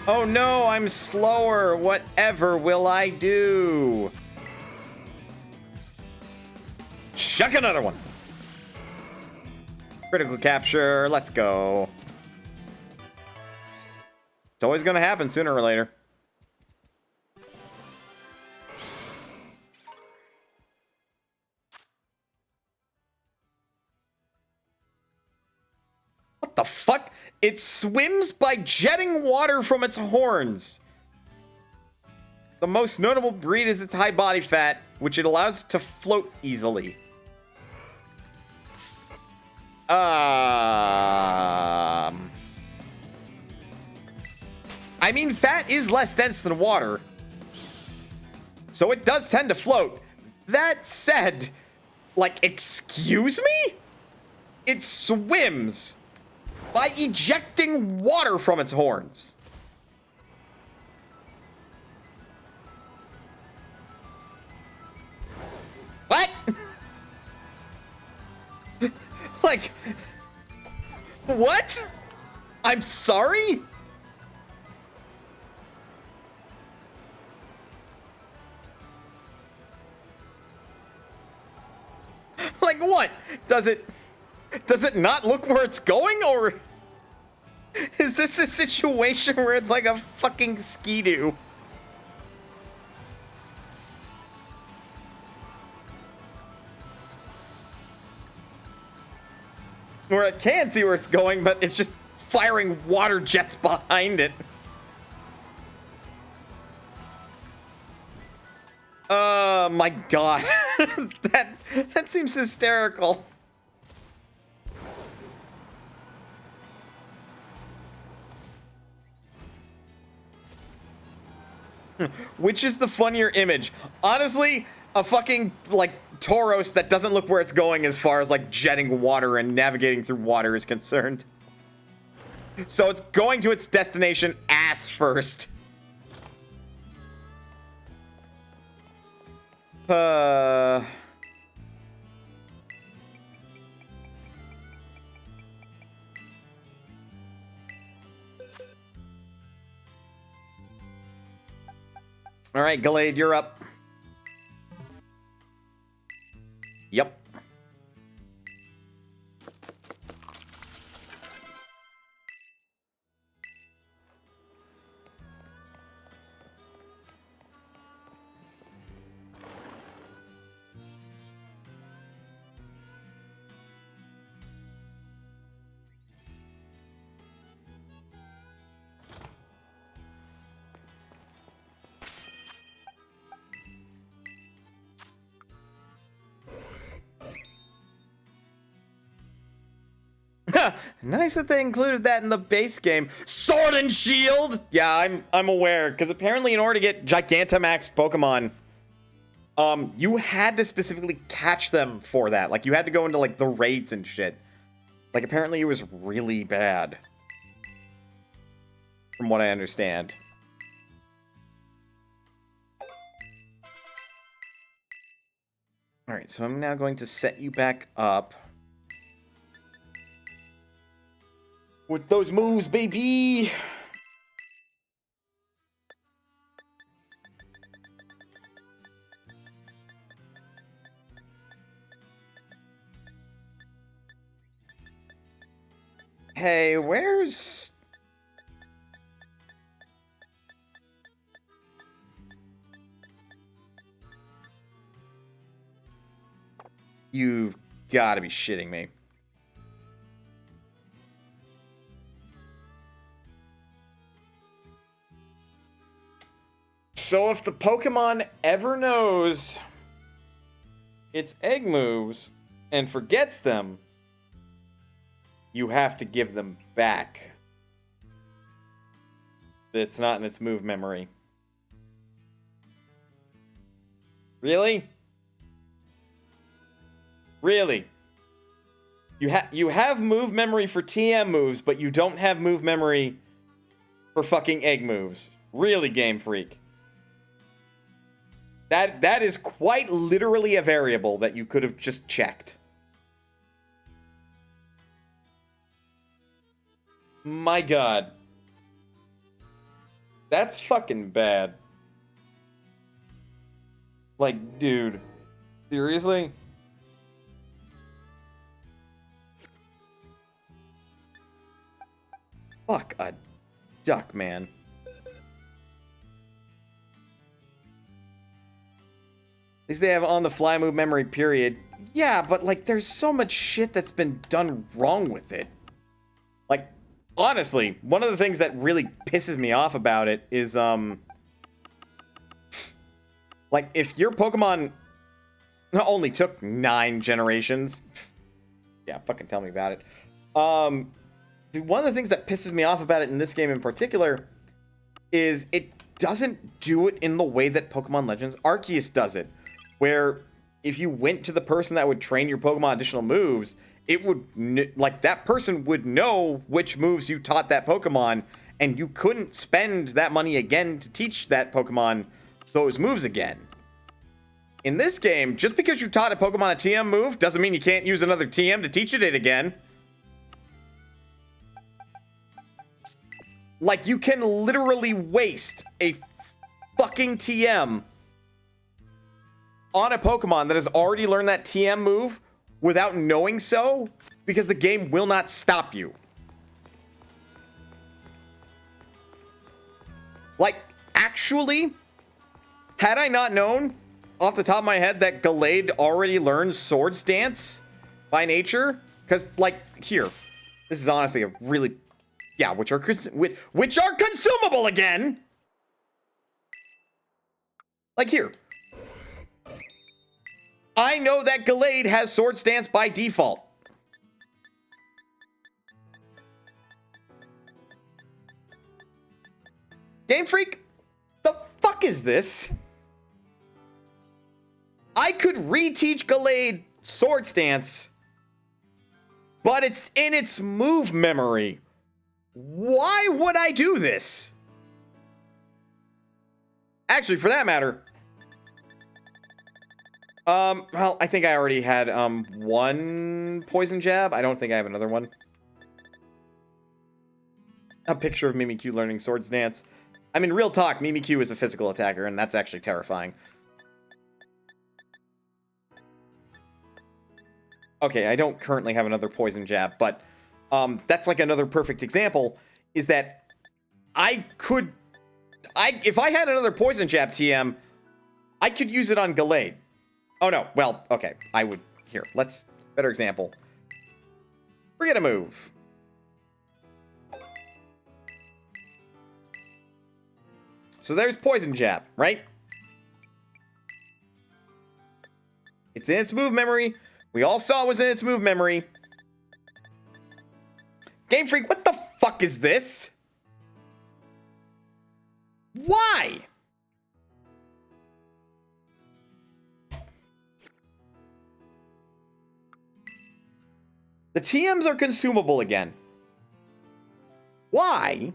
Oh no, I'm slower. Whatever will I do? Chuck another one. Critical capture. Let's go. It's always going to happen sooner or later. What the fuck? It swims by jetting water from its horns. The most notable breed is its high body fat, which it allows to float easily. I mean, fat is less dense than water, so it does tend to float. That said, like, excuse me? It swims by ejecting water from its horns. What? Like, what? I'm sorry? Like what? Does it not look where it's going, or is this a situation where it's like a fucking skidoo? Where it can see where it's going, but it's just firing water jets behind it. Oh my god. that seems hysterical. Which is the funnier image? Honestly, a fucking, like, Tauros that doesn't look where it's going as far as, like, jetting water and navigating through water is concerned. So it's going to its destination ass first. All right, Gallade, you're up. Yep. Nice that they included that in the base game. Sword and Shield! Yeah, I'm aware, because apparently in order to get Gigantamax Pokemon, you had to specifically catch them for that. Like, you had to go into, like, the raids and shit. Like, apparently it was really bad. From what I understand. Alright, so I'm now going to set you back up. With those moves, baby! Hey, where's... You've gotta be shitting me. So if the Pokemon ever knows its egg moves and forgets them, you have to give them back. It's not in its move memory. Really? Really? You have move memory for TM moves, but you don't have move memory for fucking egg moves. Really, Game Freak? That is quite literally a variable that you could have just checked. My god. That's fucking bad. Like, dude. Seriously? Fuck a duck, man. At least they have on-the-fly move memory, period. Yeah, but, like, there's so much shit that's been done wrong with it. Like, honestly, one of the things that really pisses me off about it is, like, if your Pokemon only took 9 generations... Yeah, fucking tell me about it. One of the things that pisses me off about it in this game in particular is it doesn't do it in the way that Pokemon Legends Arceus does it. Where if you went to the person that would train your Pokemon additional moves, it would, like, that person would know which moves you taught that Pokemon, and you couldn't spend that money again to teach that Pokemon those moves again. In this game, just because you taught a Pokemon a TM move doesn't mean you can't use another TM to teach it again. Like, you can literally waste a fucking TM on a Pokemon that has already learned that TM move without knowing so, because the game will not stop you. Like, actually, had I not known off the top of my head that Gallade already learns Swords Dance by nature, because, like, here, this is honestly a really... Yeah, which are consumable again. Like here. I know that Gallade has Swords Dance by default. Game Freak, the fuck is this? I could reteach Gallade Swords Dance, but it's in its move memory. Why would I do this? Actually, for that matter, well, I think I already had, one poison jab. I don't think I have another one. A picture of Mimikyu learning Swords Dance. I mean, real talk, Mimikyu is a physical attacker, and that's actually terrifying. Okay, I don't currently have another poison jab, but that's like another perfect example, is that if I had another poison jab TM, I could use it on Gallade. Oh no, well, okay, I would, here, better example. Forget a move. So there's poison jab, right? It's in its move memory. We all saw it was in its move memory. Game Freak, what the fuck is this? Why? The TMs are consumable again. Why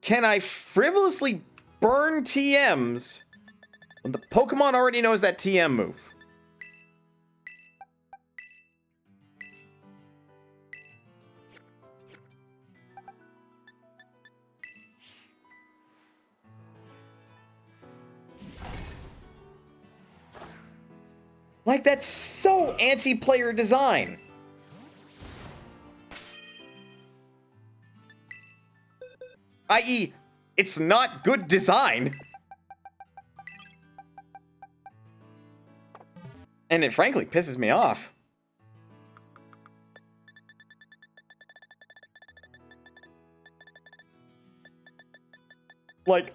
can I frivolously burn TMs when the Pokemon already knows that TM move? Like, that's so anti-player design. I.e., it's not good design. And it frankly pisses me off. Like...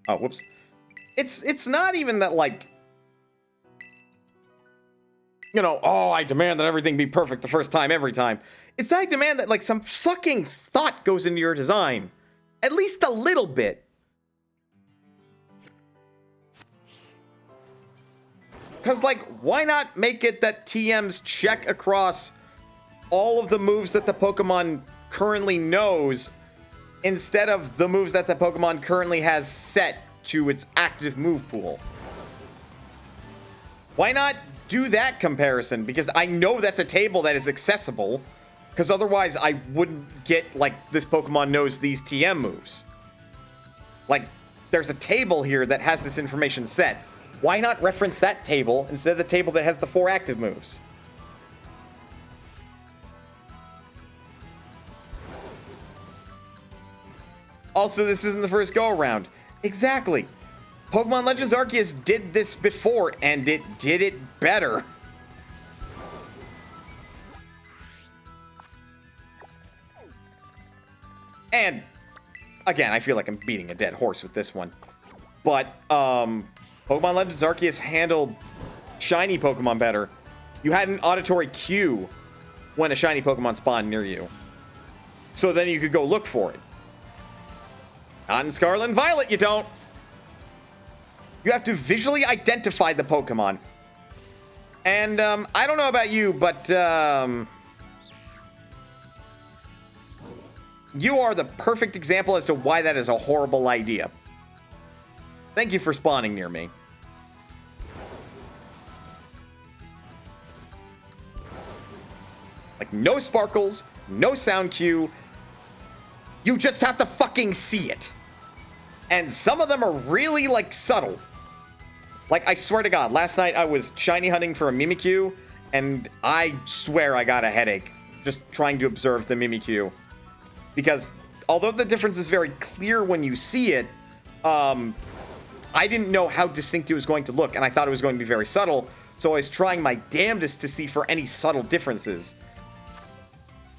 Oh, whoops. It's not even that, like... You know, oh, I demand that everything be perfect the first time, every time. It's that I demand that, like, some fucking thought goes into your design. At least a little bit. Because, like, why not make it that TMs check across all of the moves that the Pokemon currently knows instead of the moves that the Pokemon currently has set to its active move pool? Why not do that comparison? Because I know that's a table that is accessible. Because otherwise I wouldn't get, like, this Pokemon knows these TM moves. Like, there's a table here that has this information set. Why not reference that table instead of the table that has the 4 active moves? Also, this isn't the first go-around. Exactly. Pokemon Legends Arceus did this before, and it did it better. And, again, I feel like I'm beating a dead horse with this one. But, Pokemon Legends Arceus handled shiny Pokemon better. You had an auditory cue when a shiny Pokemon spawned near you. So then you could go look for it. Not in Scarlet and Violet, you don't. You have to visually identify the Pokemon. And, I don't know about you, but, you are the perfect example as to why that is a horrible idea. Thank you for spawning near me. Like, no sparkles, no sound cue. You just have to fucking see it. And some of them are really, like, subtle. Like, I swear to God, last night I was shiny hunting for a Mimikyu, and I swear I got a headache just trying to observe the Mimikyu. Because although the difference is very clear when you see it, I didn't know how distinct it was going to look, and I thought it was going to be very subtle, so I was trying my damnedest to see for any subtle differences.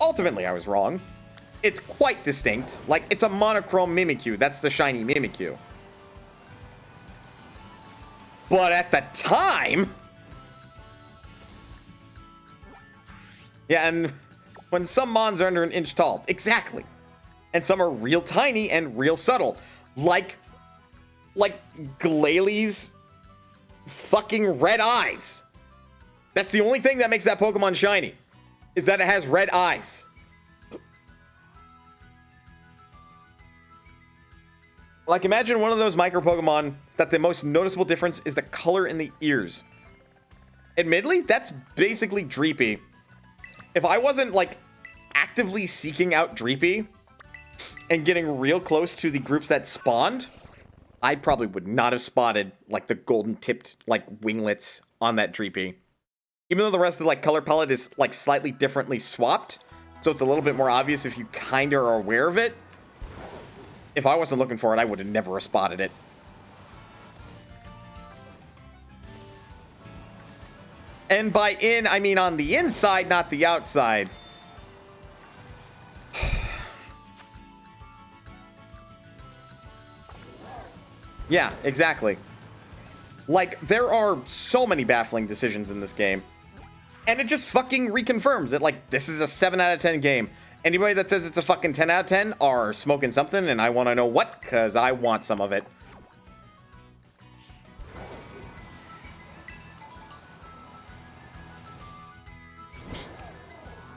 Ultimately, I was wrong. It's quite distinct. Like, it's a monochrome Mimikyu. That's the shiny Mimikyu. But at the time... Yeah, and when some mons are under an inch tall. Exactly. And some are real tiny and real subtle. Like Glalie fucking red eyes. That's the only thing that makes that Pokemon shiny. Is that it has red eyes. Like, imagine one of those micro Pokemon that the most noticeable difference is the color in the ears. Admittedly, that's basically Dreepy. If I wasn't, like, actively seeking out Dreepy and getting real close to the groups that spawned, I probably would not have spotted, like, the golden-tipped, like, winglets on that Dreepy. Even though the rest of the, like, color palette is, like, slightly differently swapped, so it's a little bit more obvious if you kinda are aware of it. If I wasn't looking for it, I would have never spotted it. And by in, I mean on the inside, not the outside. Yeah, exactly. Like, there are so many baffling decisions in this game. And it just fucking reconfirms that, like, this is a 7 out of 10 game. Anybody that says it's a fucking 10 out of 10 are smoking something, and I want to know what, because I want some of it.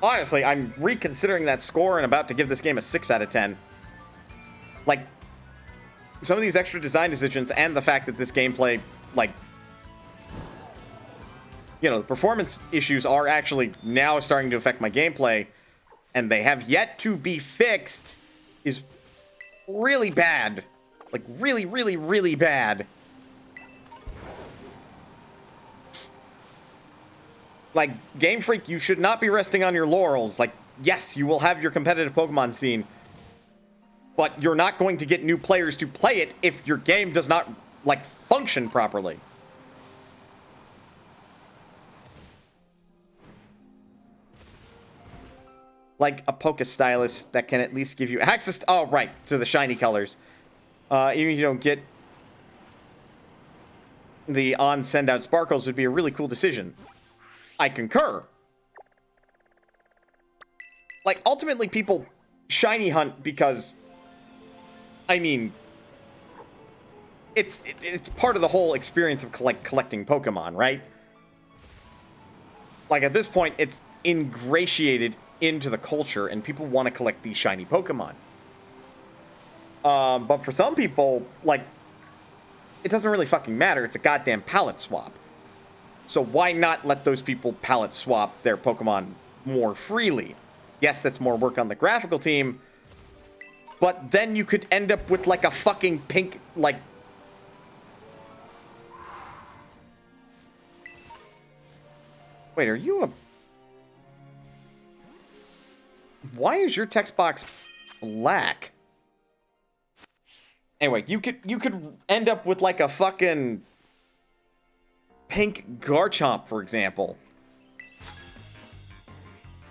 Honestly, I'm reconsidering that score and about to give this game a 6 out of 10. Like, some of these extra design decisions and the fact that this gameplay, like, you know, the performance issues are actually now starting to affect my gameplay, and they have yet to be fixed, is really bad. Like, really, really, really bad. Like, Game Freak, you should not be resting on your laurels. Like, yes, you will have your competitive Pokemon scene, but you're not going to get new players to play it if your game does not, like, function properly. Like a Pokestylus that can at least give you access, oh, right, to the shiny colors. Even if you don't get the on-send-out sparkles would be a really cool decision. I concur. Like, ultimately, people shiny hunt because, I mean, it's part of the whole experience of collecting Pokemon, right? Like, at this point, it's ingratiated into the culture, and people want to collect these shiny Pokemon. But for some people, like, it doesn't really fucking matter. It's a goddamn palette swap. So why not let those people palette swap their Pokemon more freely? Yes, that's more work on the graphical team, but then you could end up with, like, a fucking pink, like... Wait, are you a... Why is your text box black? Anyway, you could end up with, like, a fucking pink Garchomp, for example,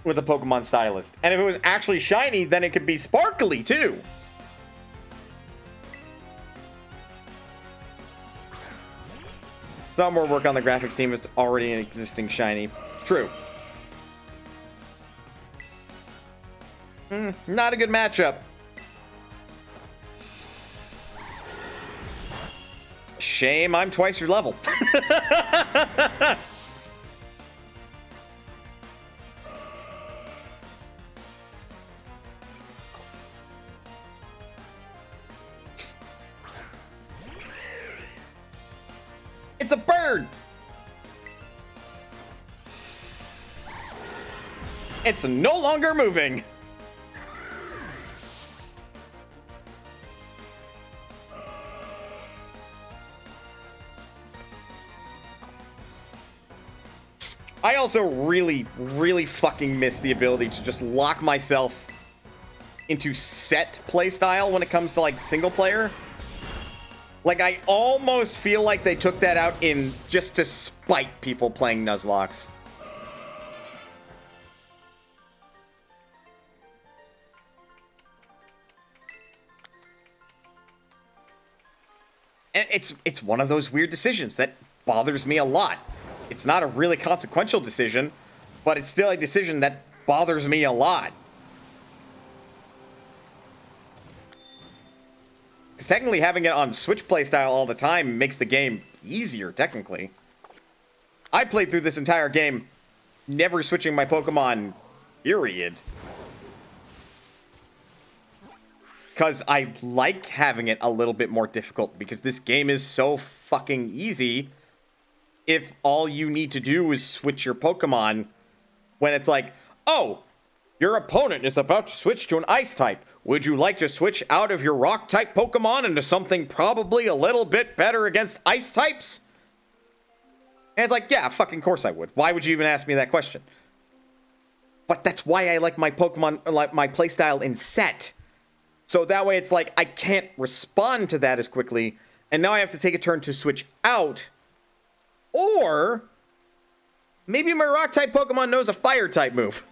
with a Pokemon Stylist. And if it was actually shiny, then it could be sparkly too. Some more work on the graphics team. It's already an existing shiny. True. Not a good matchup. Shame I'm twice your level. It's a bird. It's no longer moving. I also really, really fucking miss the ability to just lock myself into set playstyle when it comes to, like, single player. Like, I almost feel like they took that out in just to spite people playing Nuzlocke. And it's one of those weird decisions that bothers me a lot. It's not a really consequential decision, but it's still a decision that bothers me a lot. Because technically having it on Switch playstyle all the time makes the game easier, technically. I played through this entire game never switching my Pokemon, period. Because I like having it a little bit more difficult, because this game is so fucking easy if all you need to do is switch your Pokemon when it's like, oh, your opponent is about to switch to an Ice type. Would you like to switch out of your Rock type Pokemon into something probably a little bit better against Ice types? And it's like, yeah, fucking course I would. Why would you even ask me that question? But that's why I like my Pokemon, like my playstyle in set. So that way it's like, I can't respond to that as quickly, and now I have to take a turn to switch out. Or maybe my Rock-type Pokemon knows a Fire-type move.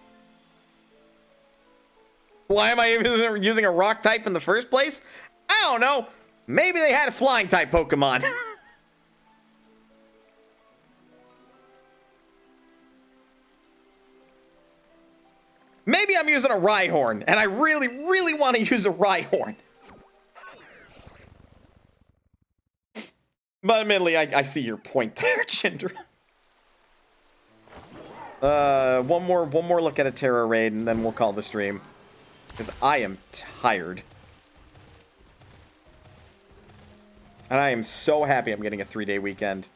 Why am I even using a Rock-type in the first place? I don't know. Maybe they had a Flying-type Pokemon. Maybe I'm using a Rhyhorn, and I really, really want to use a Rhyhorn. But admittedly, I see your point there, Chindra. One more look at a Terra raid, and then we'll call the stream. Because I am tired. And I am so happy I'm getting a 3-day weekend.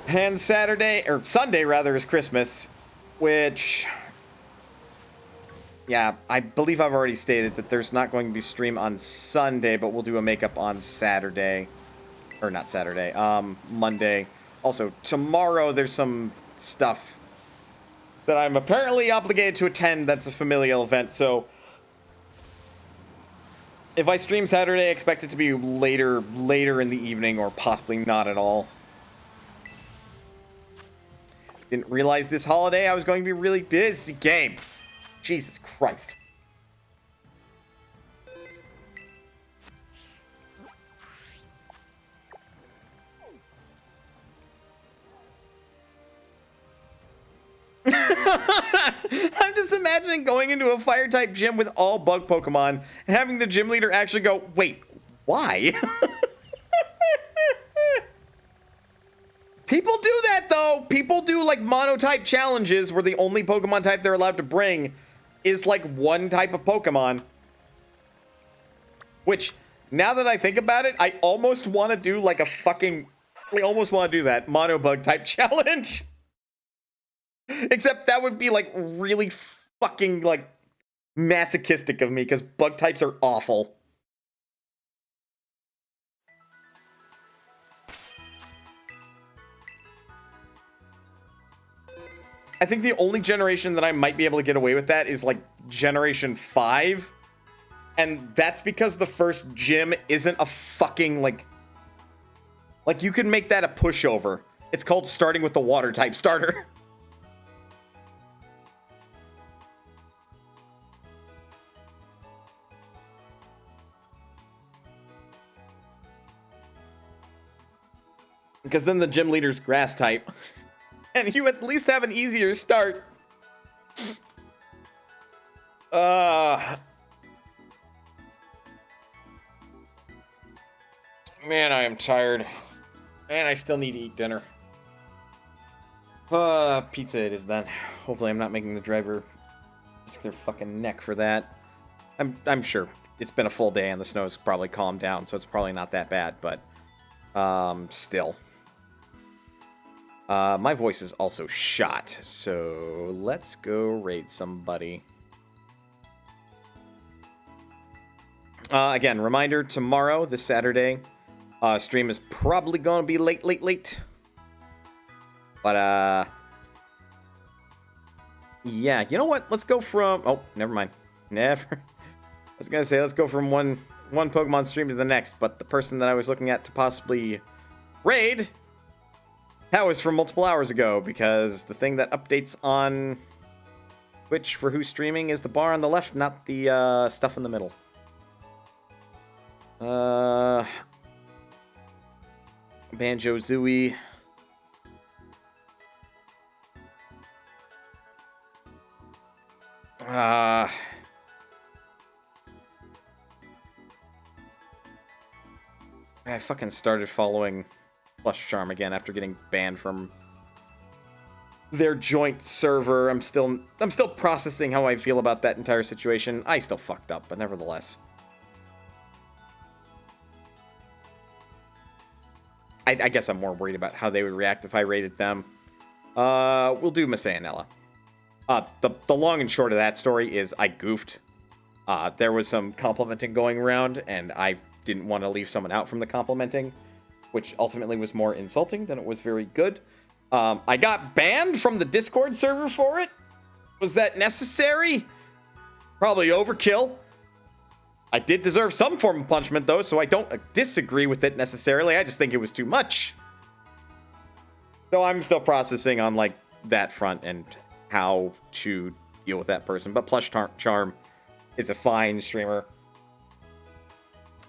And Saturday, or Sunday rather, is Christmas. Which, yeah, I believe I've already stated that there's not going to be stream on Sunday, but we'll do a makeup on Saturday. Or not Saturday, Monday. Also, tomorrow there's some stuff that I'm apparently obligated to attend that's a familial event, so if I stream Saturday, I expect it to be later in the evening, or possibly not at all. Didn't realize this holiday I was going to be really busy. Game. Jesus Christ. I'm just imagining going into a fire-type gym with all bug Pokemon and having the gym leader actually go, wait, why? People do that, though. People do, like, monotype challenges where the only Pokemon type they're allowed to bring is, like, one type of Pokemon. Which, now that I think about it, I almost want to do, like, a fucking... I almost want to do that. Monobug type challenge. Except that would be, like, really fucking, like, masochistic of me, because bug types are awful. I think the only generation that I might be able to get away with that is, like, Generation 5. And that's because the first gym isn't a fucking, like, you can make that a pushover. It's called starting with the water type starter. Because then the gym leader's grass type. And you at least have an easier start. Man, I am tired. And I still need to eat dinner. Pizza it is then. Hopefully I'm not making the driver risk their fucking neck for that. I'm sure it's been a full day and the snow's probably calmed down, so it's probably not that bad, but still. My voice is also shot, so let's go raid somebody. Again, reminder, tomorrow, this Saturday, stream is probably going to be late. But, yeah, you know what? Let's go from... Oh, never mind. I was going to say, let's go from one Pokemon stream to the next, but the person that I was looking at to possibly raid... That was from multiple hours ago, because the thing that updates on Twitch for who's streaming is the bar on the left, not the stuff in the middle. Banjo-Zooey. I fucking started following Plush Charm again after getting banned from their joint server. I'm still processing how I feel about that entire situation. I still fucked up, but nevertheless. I guess I'm more worried about how they would react if I rated them. We'll do Masayanella. The long and short of that story is I goofed. There was some complimenting going around, and I didn't want to leave someone out from the complimenting, which ultimately was more insulting than it was very good. I got banned from the Discord server for it. Was that necessary? Probably overkill. I did deserve some form of punishment, though, so I don't disagree with it necessarily. I just think it was too much. So I'm still processing on, like, that front and how to deal with that person. But Plush Charm is a fine streamer.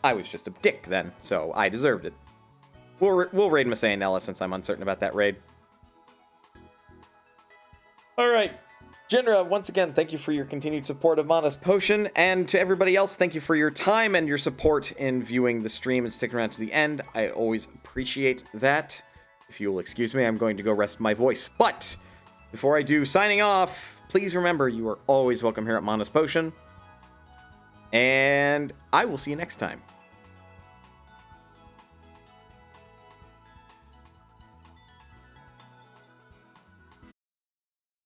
I was just a dick then, so I deserved it. We'll raid Masayanella since I'm uncertain about that raid. Alright. Jinra, once again, thank you for your continued support of Mana's Potion, and to everybody else, thank you for your time and your support in viewing the stream and sticking around to the end. I always appreciate that. If you will excuse me, I'm going to go rest my voice. But before I do, signing off, please remember you are always welcome here at Mana's Potion, and I will see you next time.